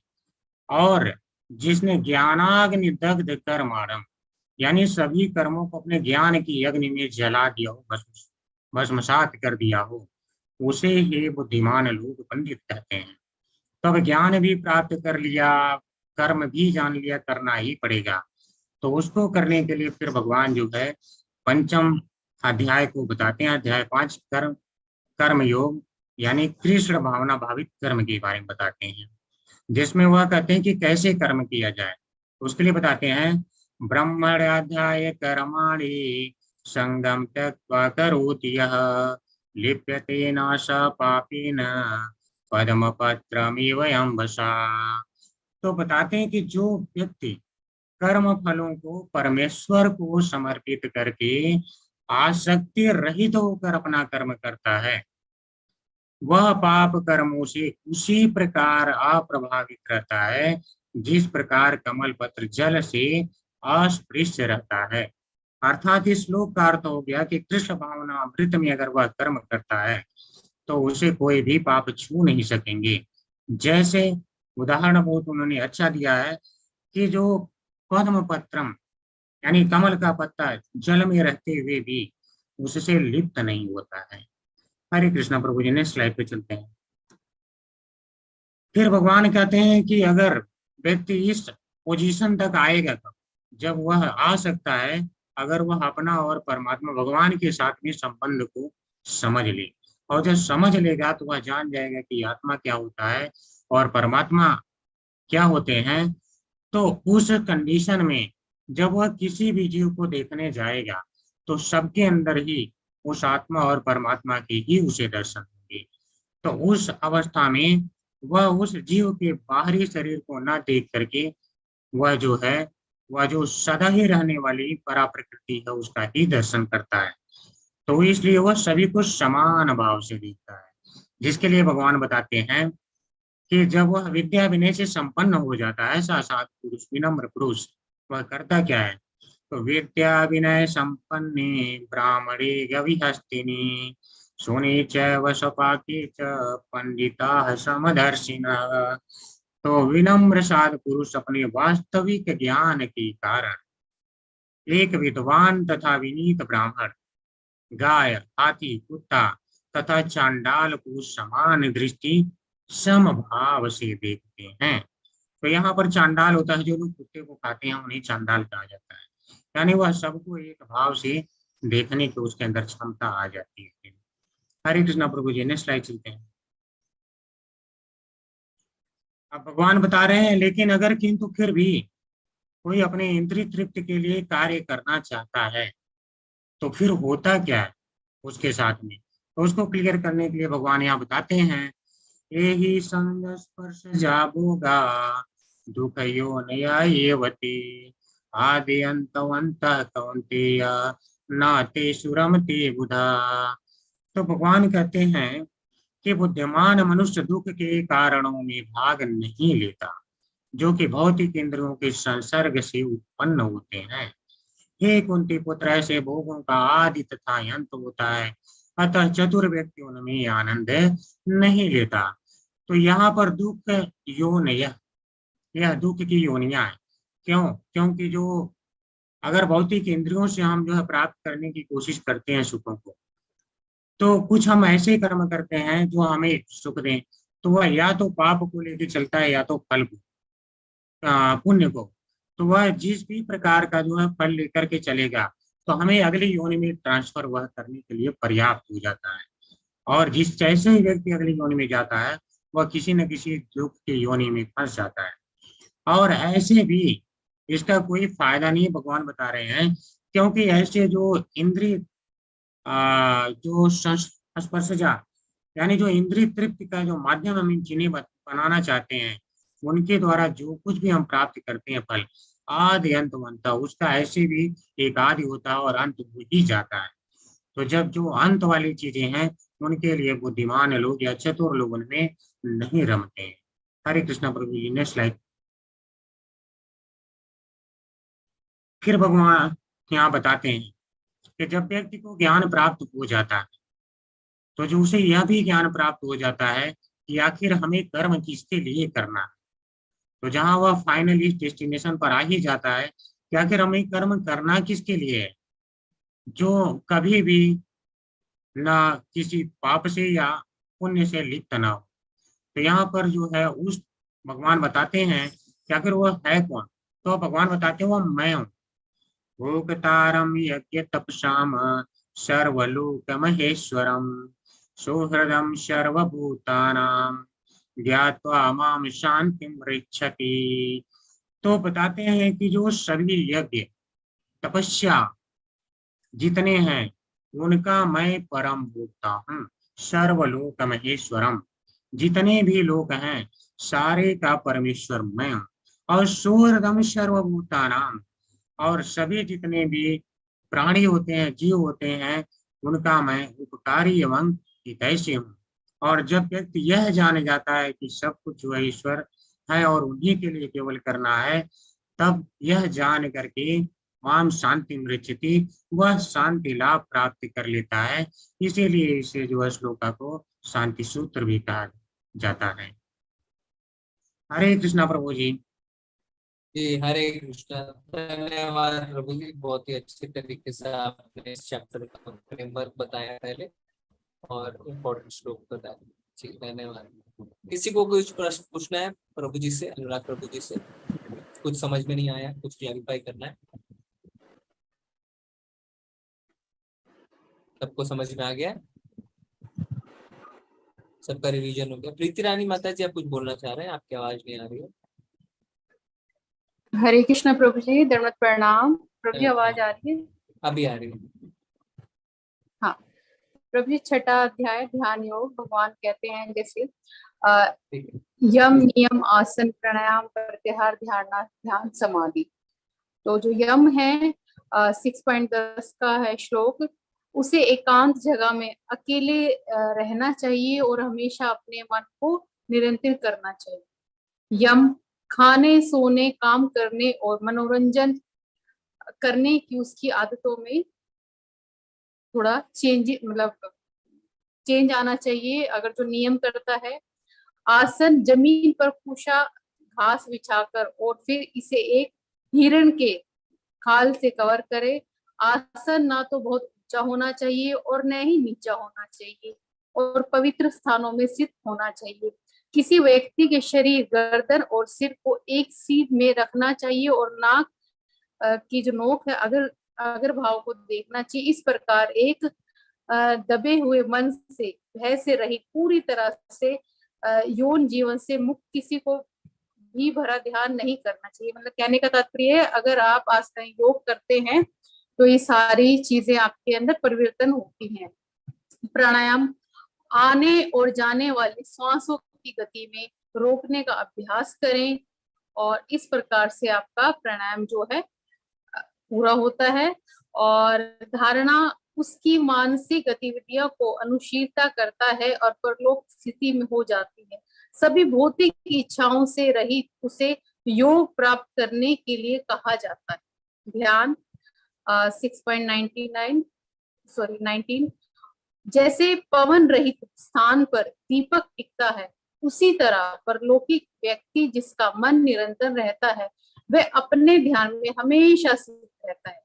और जिसने ज्ञानाग्नि दग्ध कर्माणम यानी सभी कर्मों को अपने ज्ञान की अग्नि में जला दिया हो, भस्मसात कर दिया हो, उसे ही बुद्धिमान लोग पंडित कहते हैं। तो अब ज्ञान भी प्राप्त कर लिया, कर्म भी जान लिया, करना ही पड़ेगा। तो उसको करने के लिए फिर भगवान जो है पंचम अध्याय को बताते हैं, अध्याय 5 कर्म योग यानी कृष्ण भावना भावित कर्म के बारे में बताते हैं, जिसमें वह कहते हैं कि कैसे कर्म किया जाए। उसके लिए बताते हैं ब्रह्मण्याध्याय कर्माणि संगम त्यक्त्वा करोति यः लिप्यते न स पापेन पद्म पत्रमिव अम्बसा। तो बताते हैं कि जो व्यक्ति कर्म फलों को परमेश्वर को समर्पित करके आसक्ति रहित होकर अपना कर्म करता है, वह पाप कर्मों से उसी प्रकार अप्रभावित रहता है जिस प्रकार कमल पत्र जल से अस्पृश्य रहता है। अर्थात इस श्लोक का अर्थ हो गया कि कृष्ण भावना अमृत में अगर वह कर्म करता है तो उसे कोई भी पाप छू नहीं सकेंगे। जैसे उदाहरण बहुत उन्होंने अच्छा दिया है कि जो पद्म पत्रम यानी कमल का पत्ता जल में रहते हुए भी उससे लिप्त नहीं होता है। हरे कृष्णा प्रभु जी, ने स्लाइड पे चलते हैं। फिर भगवान कहते हैं कि अगर व्यक्ति इस पोजीशन तक आएगा तो जब वह आ सकता है, अगर वह अपना और परमात्मा भगवान के साथ में संबंध को समझ ले, और जब समझ लेगा तो वह जान जाएगा कि आत्मा क्या होता है और परमात्मा क्या होते हैं। तो उस कंडीशन में जब वह किसी भी जीव को देखने जाएगा तो सबके अंदर ही उस आत्मा और परमात्मा के ही उसे दर्शन होंगे। तो उस अवस्था में वह उस जीव के बाहरी शरीर को न देख करके वह जो सदा ही रहने वाली परा प्रकृति है उसका ही दर्शन करता है। तो इसलिए वह सभी को समान भाव से देखता है, जिसके लिए भगवान बताते हैं कि जब वह विद्या विनय से संपन्न हो जाता है, साक्षात पुरुष विनम्र पुरुष, वह करता क्या है, तो विद्या विनय संपन्ने ब्राह्मणे गविहस्तिनी सुने च स्वपाके च पंडिता समदर्शिनः। तो विनम्र साधु पुरुष अपने वास्तविक ज्ञान के कारण एक विद्वान तथा विनीत ब्राह्मण, गाय, हाथी, कुत्ता तथा चांडाल को समान दृष्टि समभाव से देखते हैं। तो यहाँ पर चांडाल होता है, जो लोग कुत्ते को खाते हैं उन्हें चांडाल कहा जाता है। यानी वह सबको एक भाव से देखने की उसके अंदर क्षमता आ जाती है। हरे कृष्णा प्रभु जी, ने स्लाइड चलते हैं। अब भगवान बता रहे हैं लेकिन अगर किंतु फिर भी कोई अपने इंद्रिय तृप्ति के लिए कार्य करना चाहता है तो फिर होता क्या है उसके साथ में, तो उसको क्लियर करने के लिए भगवान यहाँ बताते हैं यही संग स्पर्श जाबोगा दुख यो नया येवती आदि अंतवंत कौंतेय नाते सुरमते बुधा। तो भगवान कहते हैं कि बुद्धिमान मनुष्य दुख के कारणों में भाग नहीं लेता जो कि भौतिक इंद्रियों के संसर्ग से उत्पन्न होते हैं। हे कुंती पुत्र, ऐसे भोगों का आदि तथा अंत होता है, अतः चतुर व्यक्ति उनमें आनंद नहीं लेता। तो यहाँ पर दुख योन यह दुख की योनियां है। क्यों? क्योंकि जो अगर भौतिक इंद्रियों से हम जो है प्राप्त करने की कोशिश करते हैं सुखों को, तो कुछ हम ऐसे कर्म करते हैं जो हमें सुख दें, तो वह या तो पाप को लेकर चलता है या तो फल को, पुण्य को। तो वह जिस भी प्रकार का जो है फल लेकर के चलेगा तो हमें अगली योनि में ट्रांसफर वह करने के लिए पर्याप्त हो जाता है। और जिस जैसे ही व्यक्ति अगली योनि में जाता है वह किसी न किसी दुख की योनि में फंस जाता है। और ऐसे भी इसका कोई फायदा नहीं भगवान बता रहे हैं, क्योंकि ऐसे जो इंद्रिय जो स्पर्शजा यानी जो इंद्रिय तृप्ति का जो माध्यम हम जिन्हें बनाना चाहते हैं, उनके द्वारा जो कुछ भी हम प्राप्त करते हैं फल, आदि अंत बनता उसका ऐसे भी एक आदि होता है और अंत हो ही जाता है। तो जब जो अंत वाली चीजें हैं उनके लिए बुद्धिमान लोग या चतुर लोग उनमें नहीं रमते हैं। हरे कृष्णा प्रभु जी। Next slide. फिर भगवान यहाँ बताते हैं कि जब व्यक्ति को ज्ञान प्राप्त हो जाता है तो जो उसे यह भी ज्ञान प्राप्त हो जाता है कि आखिर हमें कर्म किसके लिए करना है। तो जहां वह फाइनली डेस्टिनेशन पर आ ही जाता है कि आखिर हमें कर्म करना किसके लिए है, जो कभी भी ना किसी पाप से या पुण्य से लिप्त ना हो। तो यहाँ पर जो है उस भगवान बताते हैं कि आखिर वह है कौन। तो भगवान बताते हैं वह मैं हूँ। भोक्तारं यज्ञ तपसाम सर्वलोक महेश्वरम सुहृदं सर्वभूतानां ज्ञात्वा माम शांतिं पृच्छति। तो बताते हैं कि जो सभी यज्ञ तपस्या जितने हैं उनका मैं परम भोक्ता हूँ। सर्वलोक महेश्वरम, जितने भी लोग हैं सारे का परमेश्वर मैं हूँ। और सुहृदं सर्वभूतानां, और सभी जितने भी प्राणी होते हैं, जीव होते हैं, उनका मैं उपकारी एवं हितैषी हूँ। और जब व्यक्ति यह जान जाता है कि सब कुछ जो है ईश्वर है और उन्हीं के लिए केवल करना है, तब यह जान करके माम शांति मृच्छति, वह शांति लाभ प्राप्त कर लेता है। इसीलिए इसे जो है श्लोका को शांति सूत्र भी कहा जाता है। हरे कृष्णा प्रभु जी। जी हरे कृष्णा। धन्यवाद प्रभु जी, बहुत ही अच्छे तरीके से आपने इस चैप्टर का फ्रेमवर्क बताया पहले और इम्पोर्टेंट श्लोक बताया। जी धन्यवाद। किसी को कुछ प्रश्न पूछना है प्रभु जी से, अनुराग प्रभु जी से? कुछ समझ में नहीं आया, कुछ क्लैरिफाई करना है? सबको समझ में आ गया? सबका रिवीजन हो गया? प्रीति रानी माता जी आप कुछ बोलना चाह रहे हैं, आपकी आवाज नहीं आ रही है। हरे कृष्ण प्रभु जी, दंडवत प्रणाम। प्रभु जी आवाज आ रही है? अभी आ रही है। हाँ प्रभु जी, छठा अध्याय ध्यान योग। भगवान कहते हैं जैसे यम नियम आसन प्राणायाम प्रत्याहार ध्यान ध्यान समाधि। तो जो यम है 6.10 का है श्लोक, उसे एकांत जगह में अकेले रहना चाहिए और हमेशा अपने मन को निरंतर करना चाहिए। यम खाने सोने काम करने और मनोरंजन करने की उसकी आदतों में थोड़ा चेंज आना चाहिए। अगर जो नियम करता है, आसन जमीन पर कुशा घास बिछाकर और फिर इसे एक हिरण के खाल से कवर करे। आसन ना तो बहुत ऊंचा होना चाहिए और न ही नीचा होना चाहिए और पवित्र स्थानों में स्थित होना चाहिए। किसी व्यक्ति के शरीर, गर्दन और सिर को एक सीध में रखना चाहिए और नाक की जो नोक है अगर भाव को देखना चाहिए। इस प्रकार एक दबे हुए मन से, भय से रहित, पूरी तरह से यौन जीवन से मुक्त किसी को भी भरा ध्यान नहीं करना चाहिए। मतलब कहने का तात्पर्य है, अगर आप आसन योग करते हैं तो ये सारी चीजें आपके अंदर परिवर्तन होती हैं। प्राणायाम आने और जाने वाली सांसों की गति में रोकने का अभ्यास करें और इस प्रकार से आपका प्राणायाम जो है पूरा होता है। और धारणा उसकी मानसिक गतिविधियों को अनुशीलता करता है और परलोक स्थिति में हो जाती है। सभी भौतिक इच्छाओं से रहित उसे योग प्राप्त करने के लिए कहा जाता है। ध्यान 19 जैसे पवन रहित स्थान पर दीपक टिकता है, उसी तरह परलौकिक व्यक्ति जिसका मन निरंतर रहता है वह अपने ध्यान में हमेशा स्थित रहता है।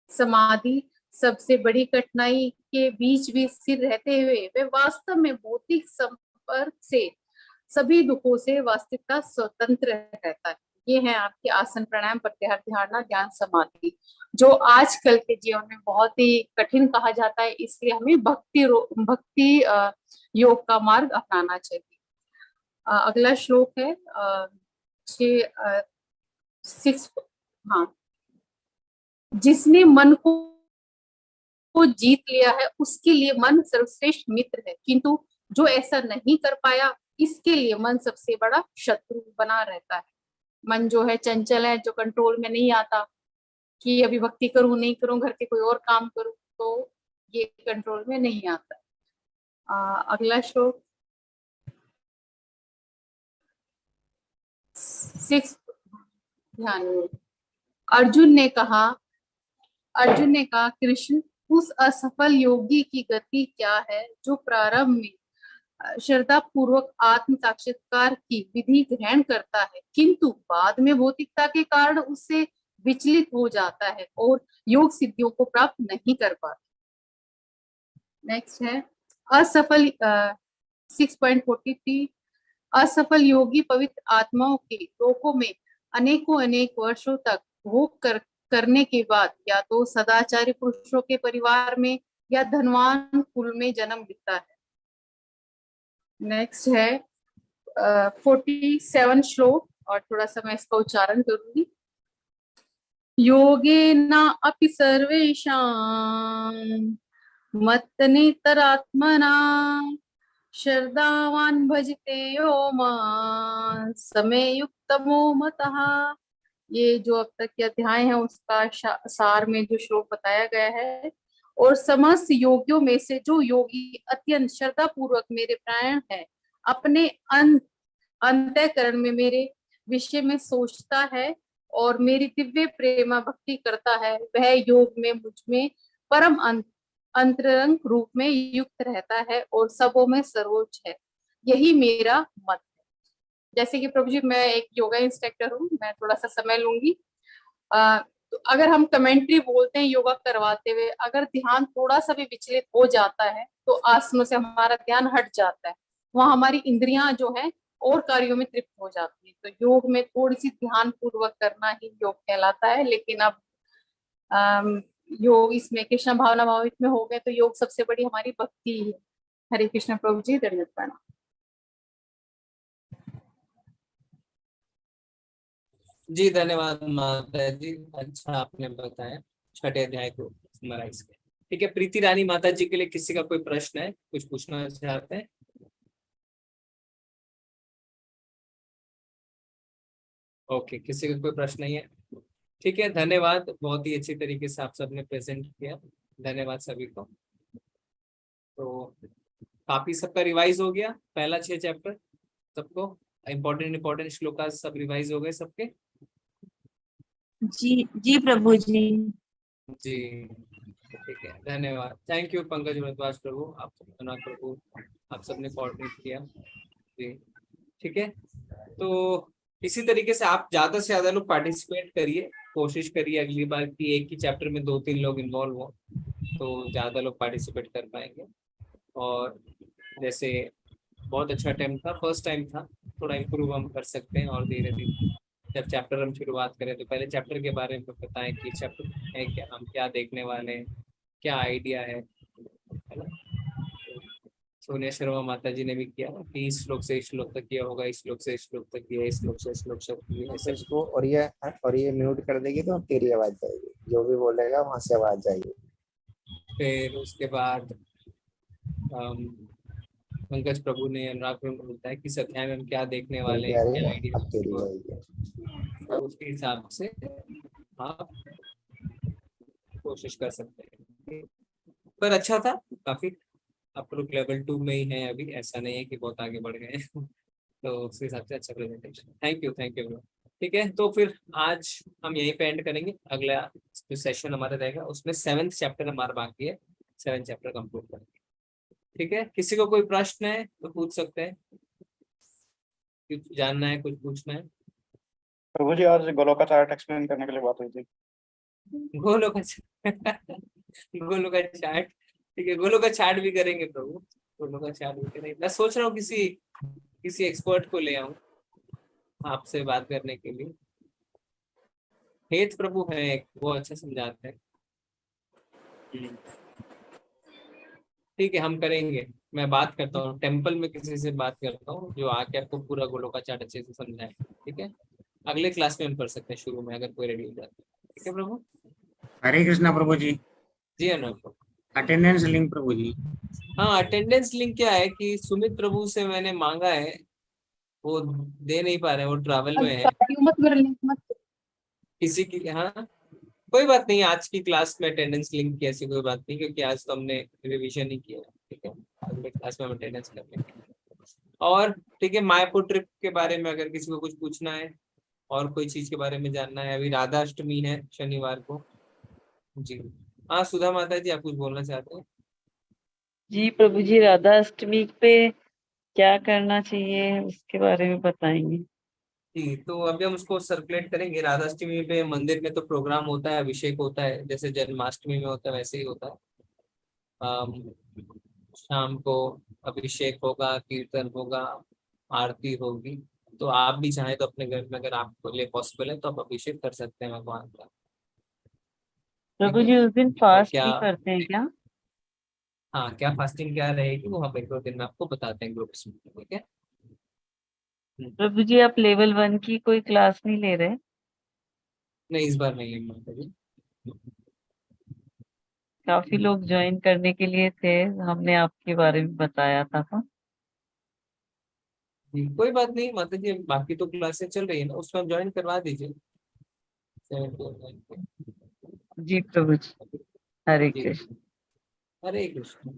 समाधि सबसे बड़ी कठिनाई के बीच भी स्थिर रहते हुए वे वास्तव में भौतिक संपर्क से सभी दुखों से वास्तविकता स्वतंत्र रहता है। ये है आपके आसन प्राणायाम प्रत्याहार धारणा ध्यान समाधि, जो आजकल के जीवन में बहुत ही कठिन कहा जाता है। इसलिए हमें भक्ति योग का मार्ग अपनाना चाहिए। अगला श्लोक है 6 हाँ, जिसने मन को जीत लिया है उसके लिए मन सर्वश्रेष्ठ मित्र है, किंतु जो ऐसा नहीं कर पाया इसके लिए मन सबसे बड़ा शत्रु बना रहता है। मन जो है चंचल है, जो कंट्रोल में नहीं आता कि अभी भक्ति करूं नहीं करूं, घर के कोई और काम करूं, तो ये कंट्रोल में नहीं आता। अगला श्लोक 6 ध्यान में। अर्जुन ने कहा कृष्ण, उस असफल योगी की गति क्या है जो प्रारंभ में श्रद्धा पूर्वक आत्म साक्षात्कार की विधि ग्रहण करता है, किंतु बाद में भौतिकता के कारण उससे विचलित हो जाता है और योग सिद्धियों को प्राप्त नहीं कर पाता। नेक्स्ट है असफल 6.43। असफल योगी पवित्र आत्माओं के लोकों में अनेक वर्षों तक भोग करने के बाद या तो सदाचारी पुरुषों के परिवार में या धनवान कुल में जन्म लेता है। नेक्स्ट है 47 श्लोक, और थोड़ा सा मैं इसका उच्चारण करूंगी। योगेन अपि सर्वेषां मत्तनेतरात्मना श्रद्धावान् भजते यो मां समे युक्तमो मतः। ये जो अब तक के अध्याय है उसका सार में जो श्लोक बताया गया है। और समस्त योगियों में से जो योगी अत्यंत श्रद्धा पूर्वक मेरे प्राण है, अपने अंतःकरण में मेरे विषय में सोचता है और मेरी दिव्य प्रेमा भक्ति करता है, वह योग में मुझ में परम अंतरंग रूप में युक्त रहता है और सबों में सर्वोच्च है। यही मेरा मत है। जैसे कि प्रभु जी, मैं एक योगा इंस्ट्रक्टर हूँ, मैं थोड़ा सा समय लूंगी। तो अगर हम कमेंट्री बोलते हैं योगा करवाते हुए, अगर ध्यान थोड़ा सा भी विचलित हो जाता है तो आसनों से हमारा ध्यान हट जाता है, वहां हमारी इंद्रियां जो है और कार्यों में तृप्त हो जाती है। तो योग में थोड़ी सी ध्यान पूर्वक करना ही योग कहलाता है। लेकिन अब योग इसमें कृष्ण भावना भावित में हो गए तो योग सबसे बड़ी हमारी भक्ति है। हरे कृष्ण प्रभु जी, धन्यवाद प्रणाम। जी धन्यवाद माता जी, अच्छा आपने बताया छठे अध्याय को समराइज किया। ठीक है, प्रीति रानी माता जी के लिए किसी का कोई प्रश्न है, कुछ पूछना चाहते हैं? ओके, किसी का कोई प्रश्न नहीं है। ठीक है, धन्यवाद, बहुत ही अच्छी तरीके से आप सबने प्रेजेंट किया, धन्यवाद सभी को। तो काफी सबका रिवाइज हो गया, पहला 6 चैप्टर सबको इम्पोर्टेंट श्लोका सब रिवाइज हो गए सबके? जी प्रभु जी। जी ठीक है, धन्यवाद। थैंक यू पंकज भारद्वाज प्रभु, आप अनुराग प्रभु, आप सबने कोऑर्डिनेट किया जी। ठीक है, तो इसी तरीके से आप ज्यादा से ज्यादा लोग पार्टिसिपेट करिए, कोशिश करिए अगली बार की एक ही चैप्टर में 2-3 लोग इन्वॉल्व हो तो ज्यादा लोग पार्टिसिपेट कर पाएंगे। और जैसे बहुत अच्छा टाइम था, फर्स्ट टाइम था, थोड़ा इम्प्रूव हम कर सकते हैं और धीरे धीरे जब चैप्टर हम शुरुआत करें तो पहले चैप्टर के बारे में बताएं कि चैप्टर है क्या, हम क्या देखने वाले हैं, क्या आइडिया है ना। सोनिया शर्मा माता जी ने भी किया कि इस श्लोक से इस श्लोक तक किया होगा, इस श्लोक से इस श्लोक तक किया, इस श्लोक से इस श्लोक तक किया, ऐसे इसको और ये म्यूट कर देगी तो तेरी आवाज जाएगी, जो भी बोलेगा वहां से आवाज जाएगी। फिर उसके बाद पंकज प्रभु ने अनुराग प्रभु ने बताया कि अध्याय में हम क्या देखने वाले हैं, क्या आइडिया, अब तेरी जाएगी। तो उसके हिसाब से आप कोशिश कर सकते हैं। पर अच्छा था काफी, आप लोग लेवल 2 में ही हैं अभी, ऐसा नहीं है कि बहुत आगे बढ़ गए तो उसके हिसाब से अच्छा प्रेजेंटेशन, थैंक यू ठीक है, तो फिर आज हम यहीं पे एंड करेंगे। अगला जो सेशन हमारा रहेगा उसमें 7th चैप्टर हमारा बाकी है, 7 चैप्टर कंप्लीट करेंगे। ठीक है, किसी को कोई प्रश्न है तो पूछ सकते हैं, कुछ जानना है, कुछ पूछना है? प्रभु जी आज गोलोका चार्ट एक्सप्लेन करने के लिए बात हुई थी। गोलोका चार्ट, ठीक है, गोलोका चार्ट भी करेंगे प्रभु, गोलोका चार्ट भी करेंगे। मैं सोच रहा हूँ किसी एक्सपर्ट को ले आऊं आपसे बात करने के लिए। हेत प्रभु है, वो अच्छा समझाते हैं। ठीक है, हम करेंगे, मैं बात करता हूँ, टेम्पल में किसी से बात करता हूँ जो आके आपको पूरा गोलोका चार्ट अच्छे से समझाए। ठीक है, अगले क्लास में हम कर सकते हैं शुरू में, अगर कोई रेडी हो जाता है। ठीक है प्रभु। हरे कृष्णा प्रभु जी। जी अनुप। अटेंडेंस लिंक प्रभु जी। हाँ, अटेंडेंस लिंक क्या है कि सुमित प्रभु से मैंने मांगा है, वो दे नहीं पा रहे, वो ट्रैवल में है। मत मेरा लिंक मत। किसी की, हाँ कोई बात नहीं, आज की क्लास में अटेंडेंस लिंक की ऐसी कोई बात नहीं, क्योंकि आज तो हमने रिवीजन ही किया है। ठीक है, अगले क्लास में हम अटेंडेंस कर लेंगे। और ठीक है, मायापुर ट्रिप के बारे में अगर किसी को कुछ पूछना है और कोई चीज के बारे में जानना है, अभी राधा अष्टमी है शनिवार को। जी हाँ, सुधा माता जी आप कुछ बोलना चाहते हैं? जी प्रभु जी, राधा अष्टमी पे क्या करना चाहिए उसके बारे में बताएंगे। जी, तो अभी हम उसको सर्कुलेट करेंगे। राधाष्टमी पे मंदिर में तो प्रोग्राम होता है, अभिषेक होता है, जैसे जन्माष्टमी में होता है वैसे ही होता है। शाम को अभिषेक होगा, कीर्तन होगा, आरती होगी। तो आप भी चाहें तो अपने घर में, अगर आपको लिए पॉसिबल है तो आप अभिषेक कर सकते हैं भगवान का। ठीक प्रभु है। जी उस दिन और फास्ट क्या, भी करते हैं क्या? हाँ क्या फास्टिंग क्या रहेगी वो हम एक दो दिन में आपको बताते हैं ग्रुप्स में। ठीक है। प्रभु जी आप लेवल 1 की कोई क्लास नहीं ले रहे? नहीं, इस बार नहीं है माता जी। काफी लोग ज्वाइन करने के लिए थे, हमने आपके बारे में बताया था तो। जी, कोई बात नहीं माता जी, बाकी तो क्लासेस चल रही है ना, उसमें आप ज्वाइन करवा दीजिए 7 to 9 पे। जी प्रभु जी, हरे जी, कृष्ण। हरे कृष्ण।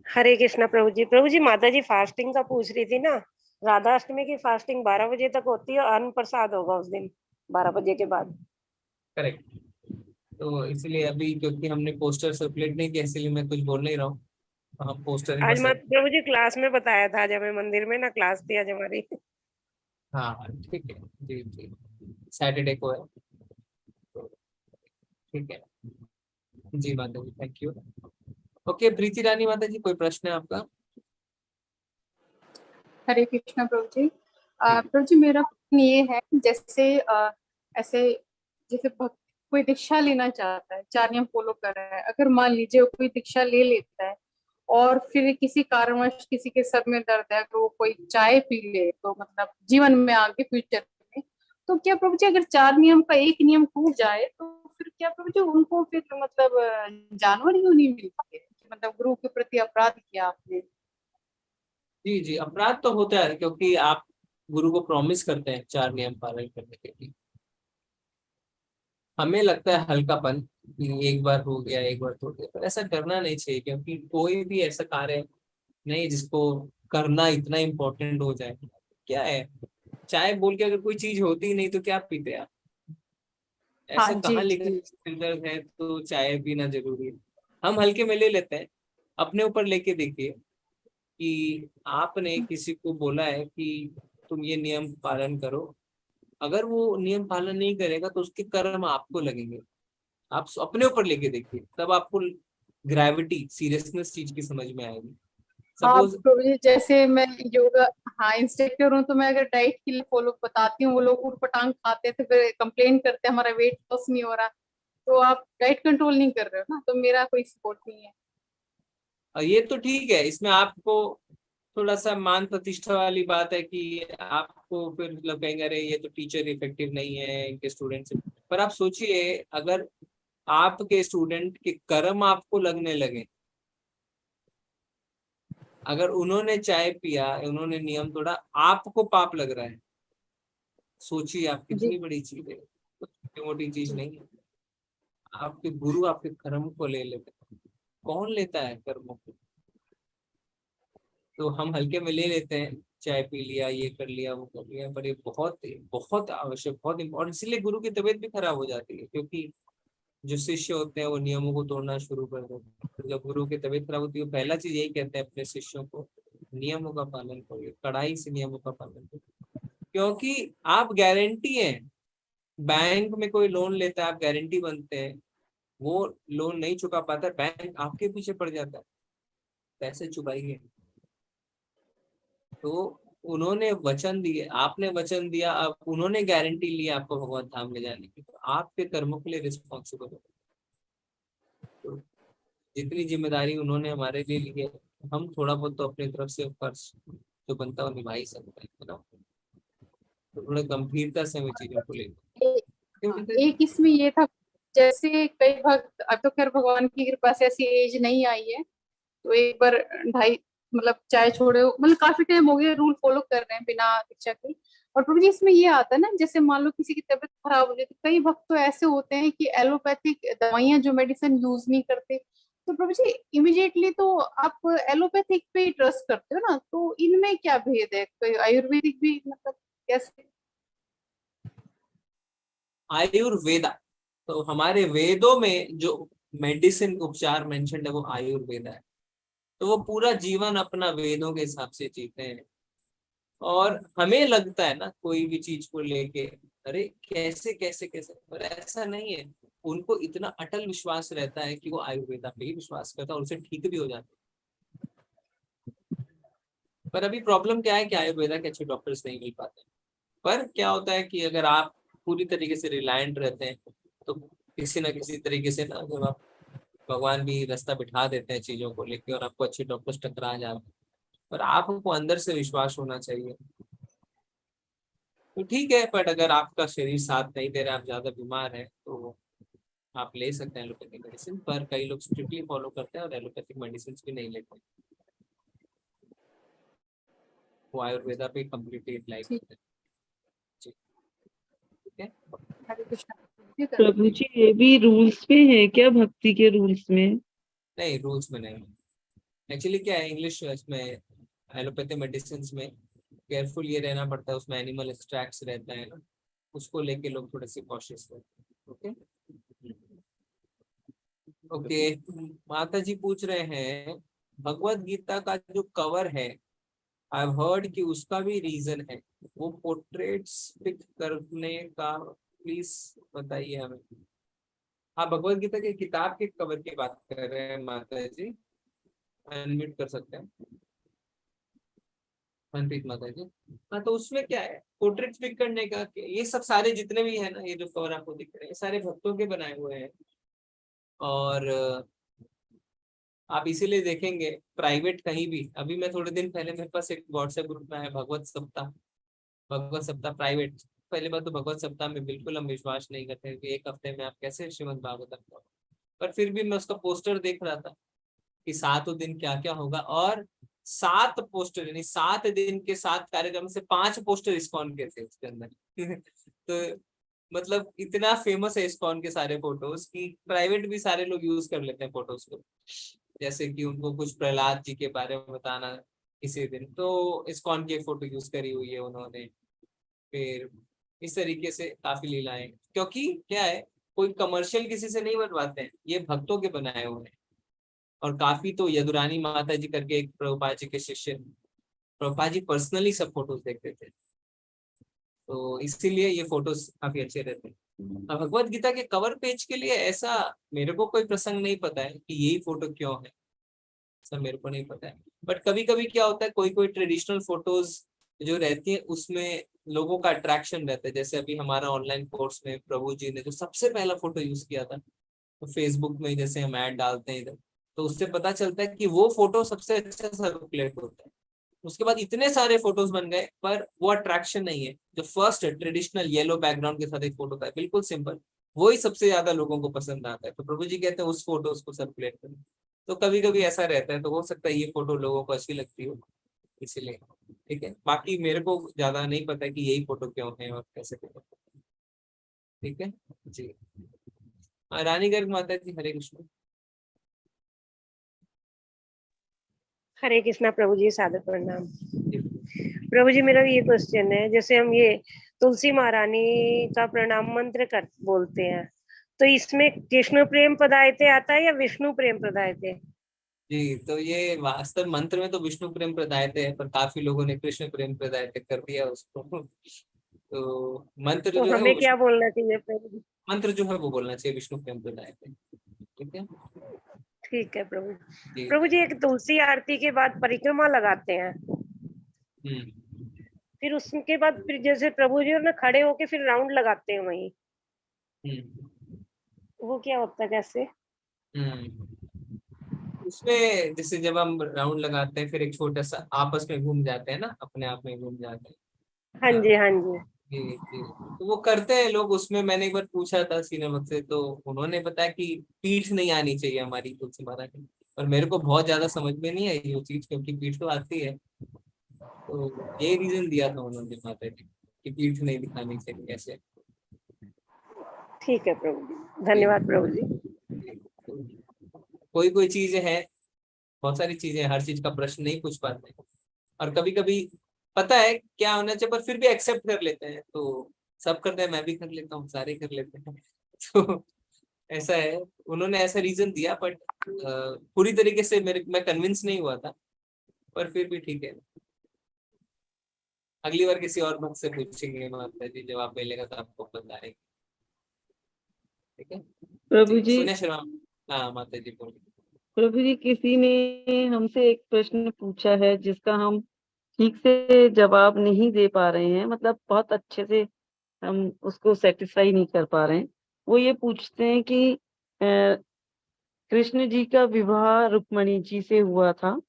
हरे कृष्णा प्रभु जी। प्रभु जी माता जी फास्टिंग का पूछ रही थी ना, राधा अष्टमी की फास्टिंग 12 बजे तक होती है, अन्न प्रसाद होगा उस दिन 12 बजे के बाद। करेक्ट। तो इसलिए अभी क्योंकि हमने पोस्टर सर्कुलेट नहीं किया, इसलिए मैं कुछ बोल नहीं रहा हूँ। हम पोस्टर आज बस। मत प्रभु जी क्लास में बताया था, जब मैं मंदिर में ना क्लास थी आज हमारी। हाँ हाँ ठीक है। जी जी, सैटरडे को है तो ठीक है। जी माता जी, थैंक यू। ओके प्रीति रानी माता जी, कोई प्रश्न है आपका? हरे कृष्णा प्रभु जी। जी प्रभु जी मेरा प्रश्न ये है, जैसे ऐसे जैसे कोई दीक्षा लेना चाहता है, 4 नियम फॉलो कर रहा है, अगर मान लीजिए वो कोई दीक्षा ले लेता है और फिर किसी कारणवश किसी के सर में दर्द है, अगर वो कोई चाय पी ले तो मतलब जीवन में आगे फ्यूचर में, तो क्या प्रभु जी अगर 4 नियम का एक नियम टूट जाए तो फिर क्या प्रभु जी उनको फिर मतलब जानवर ही नहीं मिलती है, मतलब गुरु के प्रति अपराध किया आपने। जी जी, अपराध तो होता है, क्योंकि आप गुरु को प्रॉमिस करते हैं 4 नियम पालन करने के लिए। हमें लगता है हल्कापन कि एक बार हो गया, एक बार तो हो गया, पर ऐसा करना नहीं चाहिए, क्योंकि कोई भी ऐसा कार्य नहीं जिसको करना इतना इम्पोर्टेंट हो जाए। क्या है, चाय बोल के अगर कोई चीज होती ही नहीं तो क्या पीते आप? हाँ ऐसा जी कहाँ लिखा है जी। कि सिर दर्द है तो चाय पीना जरूरी है? हम हल्के में ले लेते हैं। अपने ऊपर लेके देखिए कि आपने किसी को बोला है कि तुम ये नियम पालन करो, अगर वो नियम पालन नहीं करेगा तो उसके कर्म आपको लगेंगे। आप अपने ऊपर लेके देखिए, तब आपको ग्रेविटी, सीरियसनेस चीज की समझ में आएगी। हाँ सपोज, तो ये जैसे मैं योगा, हाँ इंस्ट्रक्टर हूँ, तो मैं अगर डाइट के लिए फॉलो बताती हूँ, वो लोग ऊटपटांग खाते थे फिर कंप्लेन करते हैं हमारा वेट लॉस नहीं हो रहा, तो आप डाइट कंट्रोल नहीं कर रहे हो ना, तो मेरा कोई सपोर्ट नहीं है। ये तो ठीक है, इसमें आपको थोड़ा सा मान प्रतिष्ठा वाली बात है कि आपको फिर मतलब कहेंगे अरे ये तो टीचर इफेक्टिव नहीं है इनके स्टूडेंट से। पर आप सोचिए, अगर आपके स्टूडेंट के कर्म आपको लगने लगे, अगर उन्होंने चाय पिया, उन्होंने नियम तोड़ा, आपको पाप लग रहा है, सोचिए आप जी कितनी बड़ी चीज है, छोटी मोटी चीज नहीं है। आपके गुरु आपके कर्म को ले लेते हैं। कौन लेता है कर्मों को? तो हम हल्के में ले लेते हैं, चाय पी लिया, ये कर लिया, वो कर लिया, पर ये बहुत बहुत आवश्यक, बहुत इम्पोर्टेंट। इसलिए गुरु की तबीयत भी खराब हो जाती है, क्योंकि जो शिष्य होते हैं वो नियमों को तोड़ना शुरू कर देते हैं। तो जब गुरु की तबीयत खराब होती है, पहला चीज यही कहते हैं अपने शिष्यों को, नियमों का पालन करिए, कड़ाई से नियमों का पालन करिए। क्योंकि आप गारंटी है, बैंक में कोई लोन लेता है, आप गारंटी बनते हैं, वो लोन नहीं चुका पाता, बैंक आपके पीछे पड़ जाता है, पैसे चुकाइए। तो उन्होंने वचन दिए, आपने वचन दिया, अब उन्होंने गारंटी ली आपको भगवान धाम ले जाने की, तो आपके कर्मों के लिए रिस्पॉन्सिबल हो। तो जितनी जिम्मेदारी उन्होंने हमारे लिए ली है, हम थोड़ा बहुत तो अपनी तरफ से फर्ज जो बनता है वो निभा ही सकते हैं, है ना? तो थोड़ा गंभीरता से हमें चीजों को लेकर। एक इसमें ये था, जैसे कई भक्त, अब तो खैर भगवान की कृपा से ऐसी एज नहीं आई है, तो एक बार ढाई मतलब चाय छोड़े, मतलब काफी टाइम हो गया रूल फॉलो कर रहे हैं बिना दीक्षा के। और प्रभु जी इसमें ये आता है ना, जैसे मान लो किसी की तबीयत खराब हो जाती, कई भक्त तो ऐसे होते हैं कि एलोपैथिक दवाइयां जो मेडिसिन यूज नहीं करते, तो प्रभु जी इमिडिएटली तो आप एलोपैथिक पे ही ट्रस्ट करते हो ना, तो इनमें क्या भेद है? कोई आयुर्वेदिक भी मतलब कैसे? आयुर्वेदा, तो हमारे वेदों में जो मेडिसिन उपचार मेंशन है वो आयुर्वेदा है। तो वो पूरा जीवन अपना वेदों के हिसाब से जीते हैं। और हमें लगता है ना कोई भी चीज को लेके, अरे कैसे कैसे कैसे, पर ऐसा नहीं है। उनको इतना अटल विश्वास रहता है कि वो आयुर्वेदा पे ही विश्वास करता है और उसे ठीक भी हो जाता है। पर अभी प्रॉब्लम क्या है कि आयुर्वेदा के अच्छे डॉक्टर्स नहीं मिल पाते। पर क्या होता है कि अगर आप पूरी तरीके से रिलायंट रहते हैं तो किसी ना किसी तरीके से ना, जब आप, भगवान भी रास्ता बिठा देते हैं चीजों को लेके और आपको अच्छे डॉक्टर्स टकरा जाते हैं। पर आपको अंदर से विश्वास होना चाहिए। तो ठीक है, बट अगर आपका शरीर साथ नहीं दे रहा, आप ज्यादा बीमार है, तो आप ले सकते हैं एलोपैथिक मेडिसिन। पर कई लोग स्ट्रिक्टली फॉलो करते हैं और एलोपैथिक मेडिसिन भी नहीं लेते, वो आयुर्वेदा पे कंप्लीटली लाइफ ठीक है। जी, ठीक है। हरे कृष्णा। प्रभु जी ये भी रूल्स में है क्या, भक्ति के रूल्स में? नहीं, रूल्स में नहीं। एक्चुअली क्या है, इंग्लिश इसमें एलोपैथिक मेडिसिन में केयरफुल ये रहना पड़ता है, उसमें एनिमल एक्सट्रैक्ट्स रहता है ना, उसको लेके लोग थोड़े से कॉशियस रहते हैं। Okay okay. माता जी पूछ रहे हैं भगवत गीता का जो कवर है, आई हैव हर्ड कि उसका भी रीजन है, वो पोर्ट्रेट्स पिक करने का, प्लीज बताइए हमें। आप भगवत गीता के किताब के कवर की बात कर रहे हैं माता जी? अनम्यूट कर सकते हैं मनप्रीत माता जी? हाँ, तो उसमें क्या है, पोर्ट्रेट्स पिक करने का, ये सब सारे जितने भी है ना, ये जो कवर आपको दिख रहे हैं, ये सारे भक्तों के बनाए हुए हैं। और आप इसीलिए देखेंगे प्राइवेट कहीं भी, अभी मैं थोड़े दिन पहले मेरे पास एक व्हाट्सएप ग्रुप में है भगवत सप्ताह, भगवत सप्ताह प्राइवेट। पहले बात तो भगवत सप्ताह में बिल्कुल हम विश्वास नहीं करते कि एक हफ्ते में आप कैसे श्रीमद् भागवतम पढ़ो। पर फिर भी मैं उसका पोस्टर देख रहा था कि 7 दिन क्या क्या होगा, और 7 पोस्टर, यानी 7 दिन के 7 कार्यक्रम से 5 पोस्टर इस्कॉन के थे उसके अंदर। तो मतलब इतना फेमस है इस्कॉन के सारे फोटोज की प्राइवेट भी सारे लोग यूज कर लेते हैं फोटोज को। जैसे कि उनको कुछ प्रहलाद जी के बारे में बताना किसी दिन, तो इस्कॉन की फोटो यूज करी हुई है उन्होंने। फिर इस तरीके से काफी लीलाएं, क्योंकि क्या है, कोई कमर्शियल किसी से नहीं बनवाते हैं, ये भक्तों के बनाए हुए हैं। और काफी तो यदुरानी माता जी करके एक प्रभुपाद जी के शिष्य, प्रभुपाद जी पर्सनली सब फोटोज देखते थे, तो इसीलिए ये फोटोज काफी अच्छे रहते हैं। अब भगवत गीता के कवर पेज के लिए ऐसा मेरे को कोई प्रसंग नहीं पता है कि यही फोटो क्यों है, सब मेरे को नहीं पता है। बट कभी कभी क्या होता है, कोई कोई ट्रेडिशनल फोटोज जो रहती है उसमें लोगों का अट्रैक्शन रहता है। जैसे अभी हमारा ऑनलाइन कोर्स में प्रभु जी ने जो सबसे पहला फोटो यूज किया था, तो फेसबुक में जैसे हम ऐड डालते हैं इधर, तो उससे पता चलता है कि वो फोटो सबसे अच्छा सर्कुलेट होता है। उसके बाद इतने सारे फोटोज बन गए, पर वो अट्रैक्शन नहीं है। जो फर्स्ट ट्रेडिशनल येलो बैकग्राउंड के साथ एक फोटो था बिल्कुल सिंपल, वो ही सबसे ज्यादा लोगों को पसंद आता है। तो प्रभु जी कहते हैं उस फोटोज को सर्कुलेट करें। तो कभी कभी ऐसा रहता है, तो हो सकता है ये फोटो लोगों को अच्छी लगती हो, इसीलिए। ठीक है, बाकी मेरे को ज्यादा नहीं पता कि यही फोटो क्यों है और कैसे फोटो। ठीक है जी। रानी गर्ग माता जी, हरे कृष्ण। हरे कृष्णा प्रभु जी, सादर प्रणाम। प्रभु जी मेरा ये क्वेश्चन है, जैसे हम ये तुलसी महारानी का प्रणाम मंत्र कर बोलते हैं, तो इसमें कृष्ण प्रेम प्रदायते आता है या विष्णु प्रेम प्रदायते? जी, तो ये वास्तव मंत्र में तो विष्णु प्रेम प्रदायते है, पर काफी लोगों ने कृष्ण प्रेम प्रदायते कर दिया उसको। तो मंत्र तो जो है वो हमें क्या बोलना चाहिए प्रभु जी? मंत्र जो है वो बोलना चाहिए विष्णु प्रेम प्रदायते। ठीक है ठीक है प्रभु जी। प्रभु जी, एक तुलसी आरती के बाद परिक्रमा लगाते हैं, फिर उसके बाद फिर जैसे प्रभु जी ना खड़े होके फिर राउंड लगाते हैं वहीं, वो क्या होता है, कैसे? उसमें जैसे जब हम राउंड लगाते हैं, फिर एक छोटा सा आपस में घूम जाते हैं ना, अपने आप में घूम जाते हैं। हाँ जी हाँ जी। जी। तो वो करते हैं लोग, उसमें मैंने एक बार पूछा था सीनियर से, तो उन्होंने बताया कि पीठ नहीं आनी चाहिए हमारी तुलसी माता की। और मेरे को बहुत ज्यादा समझ में नहीं आई वो चीज, क्योंकि पीठ तो आती है। तो ये रीजन दिया था उन्होंने माता जी कि पीठ नहीं दिखानी चाहिए ऐसे। ठीक है प्रभु जी, धन्यवाद प्रभु जी। कोई कोई चीजें हैं, बहुत सारी चीजें, हर चीज का प्रश्न नहीं पूछ पाते, और कभी कभी पता है क्या होना चाहिए पर फिर भी एक्सेप्ट कर लेते हैं। तो सब करते हैं, मैं भी कर लेता हूँ, सारे कर लेते हैं। तो ऐसा है, उन्होंने ऐसा रीजन दिया, बट पूरी तरीके से मैं कन्विंस नहीं हुआ था, पर फिर भी ठीक है। अगली बार किसी और भक्त से पूछेंगे माता जी, जवाब मिलेगा तो आपको बताएंगे, ठीक है प्रभु जी। जी, सोनिया शर्मा, हाँ माता जी बोलिए। प्रभु जी, किसी ने हमसे एक प्रश्न पूछा है जिसका हम ठीक से जवाब नहीं दे पा रहे हैं, मतलब बहुत अच्छे से हम उसको सेटिस्फाई नहीं कर पा रहे हैं। वो ये पूछते हैं कि कृष्ण जी का विवाह रुक्मणी जी से हुआ था,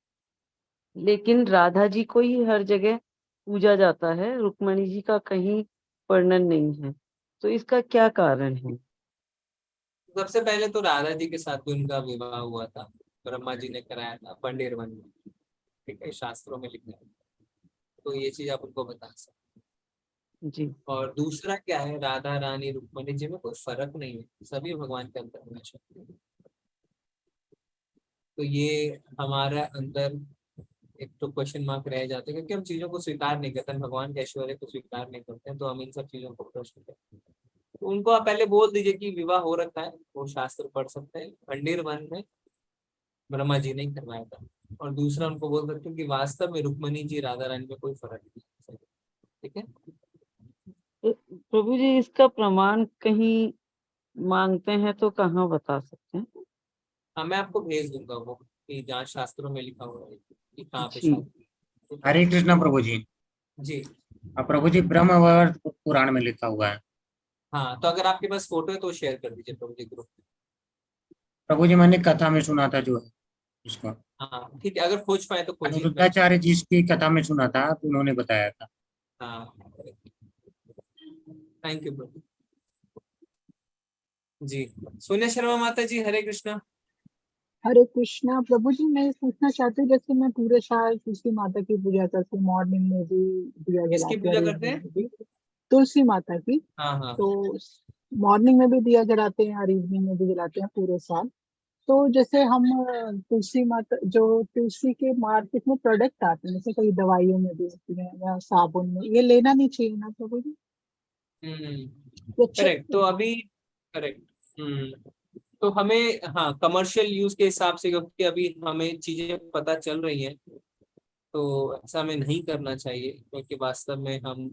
लेकिन राधा जी को ही हर जगह पूजा जाता है, रुक्मणी जी का कहीं वर्णन नहीं है, तो इसका क्या कारण है? सबसे पहले तो राधा जी के साथ भी उनका विवाह हुआ था, ब्रह्मा जी ने कराया था पंडेर वन में, ठीक है, शास्त्रों में लिखा है। तो ये चीज आप उनको बता सकते जी। हैं। और दूसरा क्या है, राधा रानी रुक्मणी जी में कोई फर्क नहीं है, सभी भगवान के अंदर में शक्ति है। तो ये हमारा अंदर एक तो क्वेश्चन मार्क रह जाते हैं, क्योंकि हम चीजों को स्वीकार नहीं करते, भगवान के ऐश्वर्य को स्वीकार नहीं करते हैं, तो हम इन सब चीजों को प्रश्न करते हैं। तो उनको आप पहले बोल दीजिए कि विवाह हो रखा है, वो शास्त्र पढ़ सकते हैं, पंडेर वन में ब्रह्मा जी ने ही करवाया था। और दूसरा उनको बोल सकते हैं कि वास्तव में रुक्मणी जी राधा रानी में कोई फर्क नहीं है, ठीक है। तो प्रभु जी, इसका प्रमाण कहीं मांगते हैं तो कहाँ बता सकते हैं? हाँ, मैं आपको भेज दूंगा वो, कि जहाँ शास्त्रों में लिखा हुआ है कि कहाँ पे जी। शास्त्र। हरे कृष्णा प्रभु जी। जी प्रभु जी, ब्रह्मवर्ण पुराण में लिखा हुआ है। हाँ, तो अगर आपके पास फोटो है तो शेयर कर दीजिए प्रभु जी ग्रुप में। प्रभु जी, मैंने कथा में सुना था जो है इसको, हाँ ठीक है, अगर खोज पाए तो खोजिए। अनिरुद्धाचार्य जी की कथा में सुना था, तो उन्होंने बताया था। हाँ, थैंक यू प्रभु जी। सोनिया शर्मा माता जी, हरे कृष्णा। हरे कृष्णा प्रभु जी, मैं ये पूछना चाहती हूँ, जैसे मैं पूरे साल तुलसी माता की पूजा करती हूँ, मॉर्निंग में भी दिया किसकी जलाते हैं पूजा और करते इवनिंग हैं? में भी तुलसी माता की। हाँ हाँ तो मॉर्निंग में भी दिया जलाते हैं और इवनिंग में भी जलाते हैं पूरे साल। तो जैसे हम तुलसी माता, जो तुलसी के मार्केट में प्रोडक्ट आते हैं, जैसे कई दवाइयों में भी होती है या साबुन में, ये लेना नहीं चाहिए ना प्रभु जी? ये अच्छे करेक्ट। तो अभी करेक्ट, तो हमें, हाँ, कमर्शियल यूज के हिसाब से, क्योंकि अभी हमें चीजें पता चल रही हैं, तो ऐसा हमें नहीं करना चाहिए, क्योंकि वास्तव में हम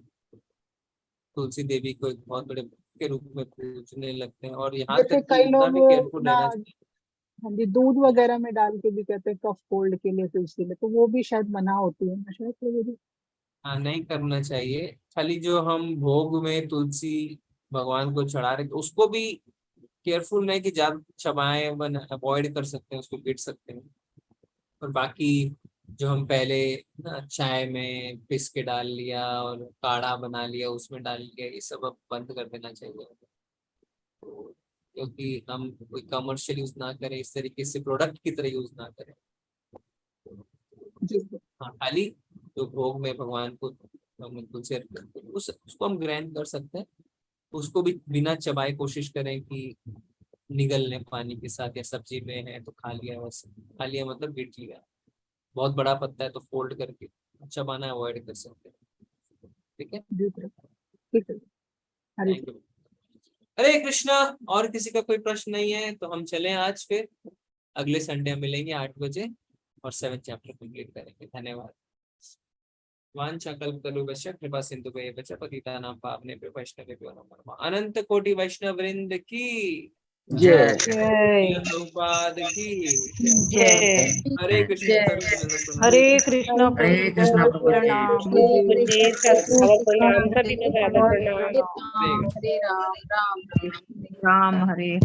तुलसी देवी को एक बहुत बड़े भक्त के रूप में पूजने लगते हैं, और यहाँ जैसे तक कि कई इतना लोग भी केयरफुल ना, रहना चाहिए। हाँ जी, दूध वगैरह में डाल के भी कहते हैं कफ कोल्ड के लिए तुलसी में, तो वो भी शायद मना होती है ना शायद प्रभु जी? हाँ, नहीं करना चाहिए। खाली जो हम भोग में तुलसी भगवान को चढ़ा रहे, तो उसको भी केयरफुल नहीं कि ज्यादा चबाएं, वन अवॉइड कर सकते हैं, उसको पीट सकते हैं। और बाकी जो हम पहले ना चाय में पिस के डाल लिया और काढ़ा बना लिया, उसमें डाल लिया, ये सब अब बंद कर देना चाहिए। तो क्योंकि हम कोई कमर्शियल यूज ना करें, इस तरीके से प्रोडक्ट की तरह यूज ना करें। जी। हाँ, खाली जो भोग में भगवान को हम तुलसी अर्पित करते हैं, उसको हम ग्रहण कर सकते हैं। उसको भी बिना चबाए कोशिश करें कि निगल लें पानी के साथ, या सब्जी में है तो खा लिया, बस खा लिया मतलब बीट लिया। बहुत बड़ा पत्ता है तो फोल्ड करके चबाना अवॉइड कर सकते हैं, ठीक है। जी प्रभु, ठीक है। हरे थैंक यू। हरे कृष्णा। और किसी का कोई प्रश्न नहीं है तो हम चलें आज, फिर अगले संडे हम मिलेंगे 8 बजे और 7 चैप्टर कंप्लीट करेंगे। धन्यवाद। वाञ्छाकल्पतरुभ्यश्च कृपा सिन्धुभ्येव च पतितानां पावनेभ्यो वैष्णवेभ्यो नमो नमः। अनंत कोटि वैष्णव वृंद की जय। जय प्रभुपाद की। जय। हरे कृष्ण। सर्व जन हरे सुनो। कृष्णा हरे प्रभु कृष्णा प्रभु जी। प्रभु जी सादर प्रणाम, सभी को सादर प्रणाम। हरे कृष्ण। हरे राम राम राम राम हरे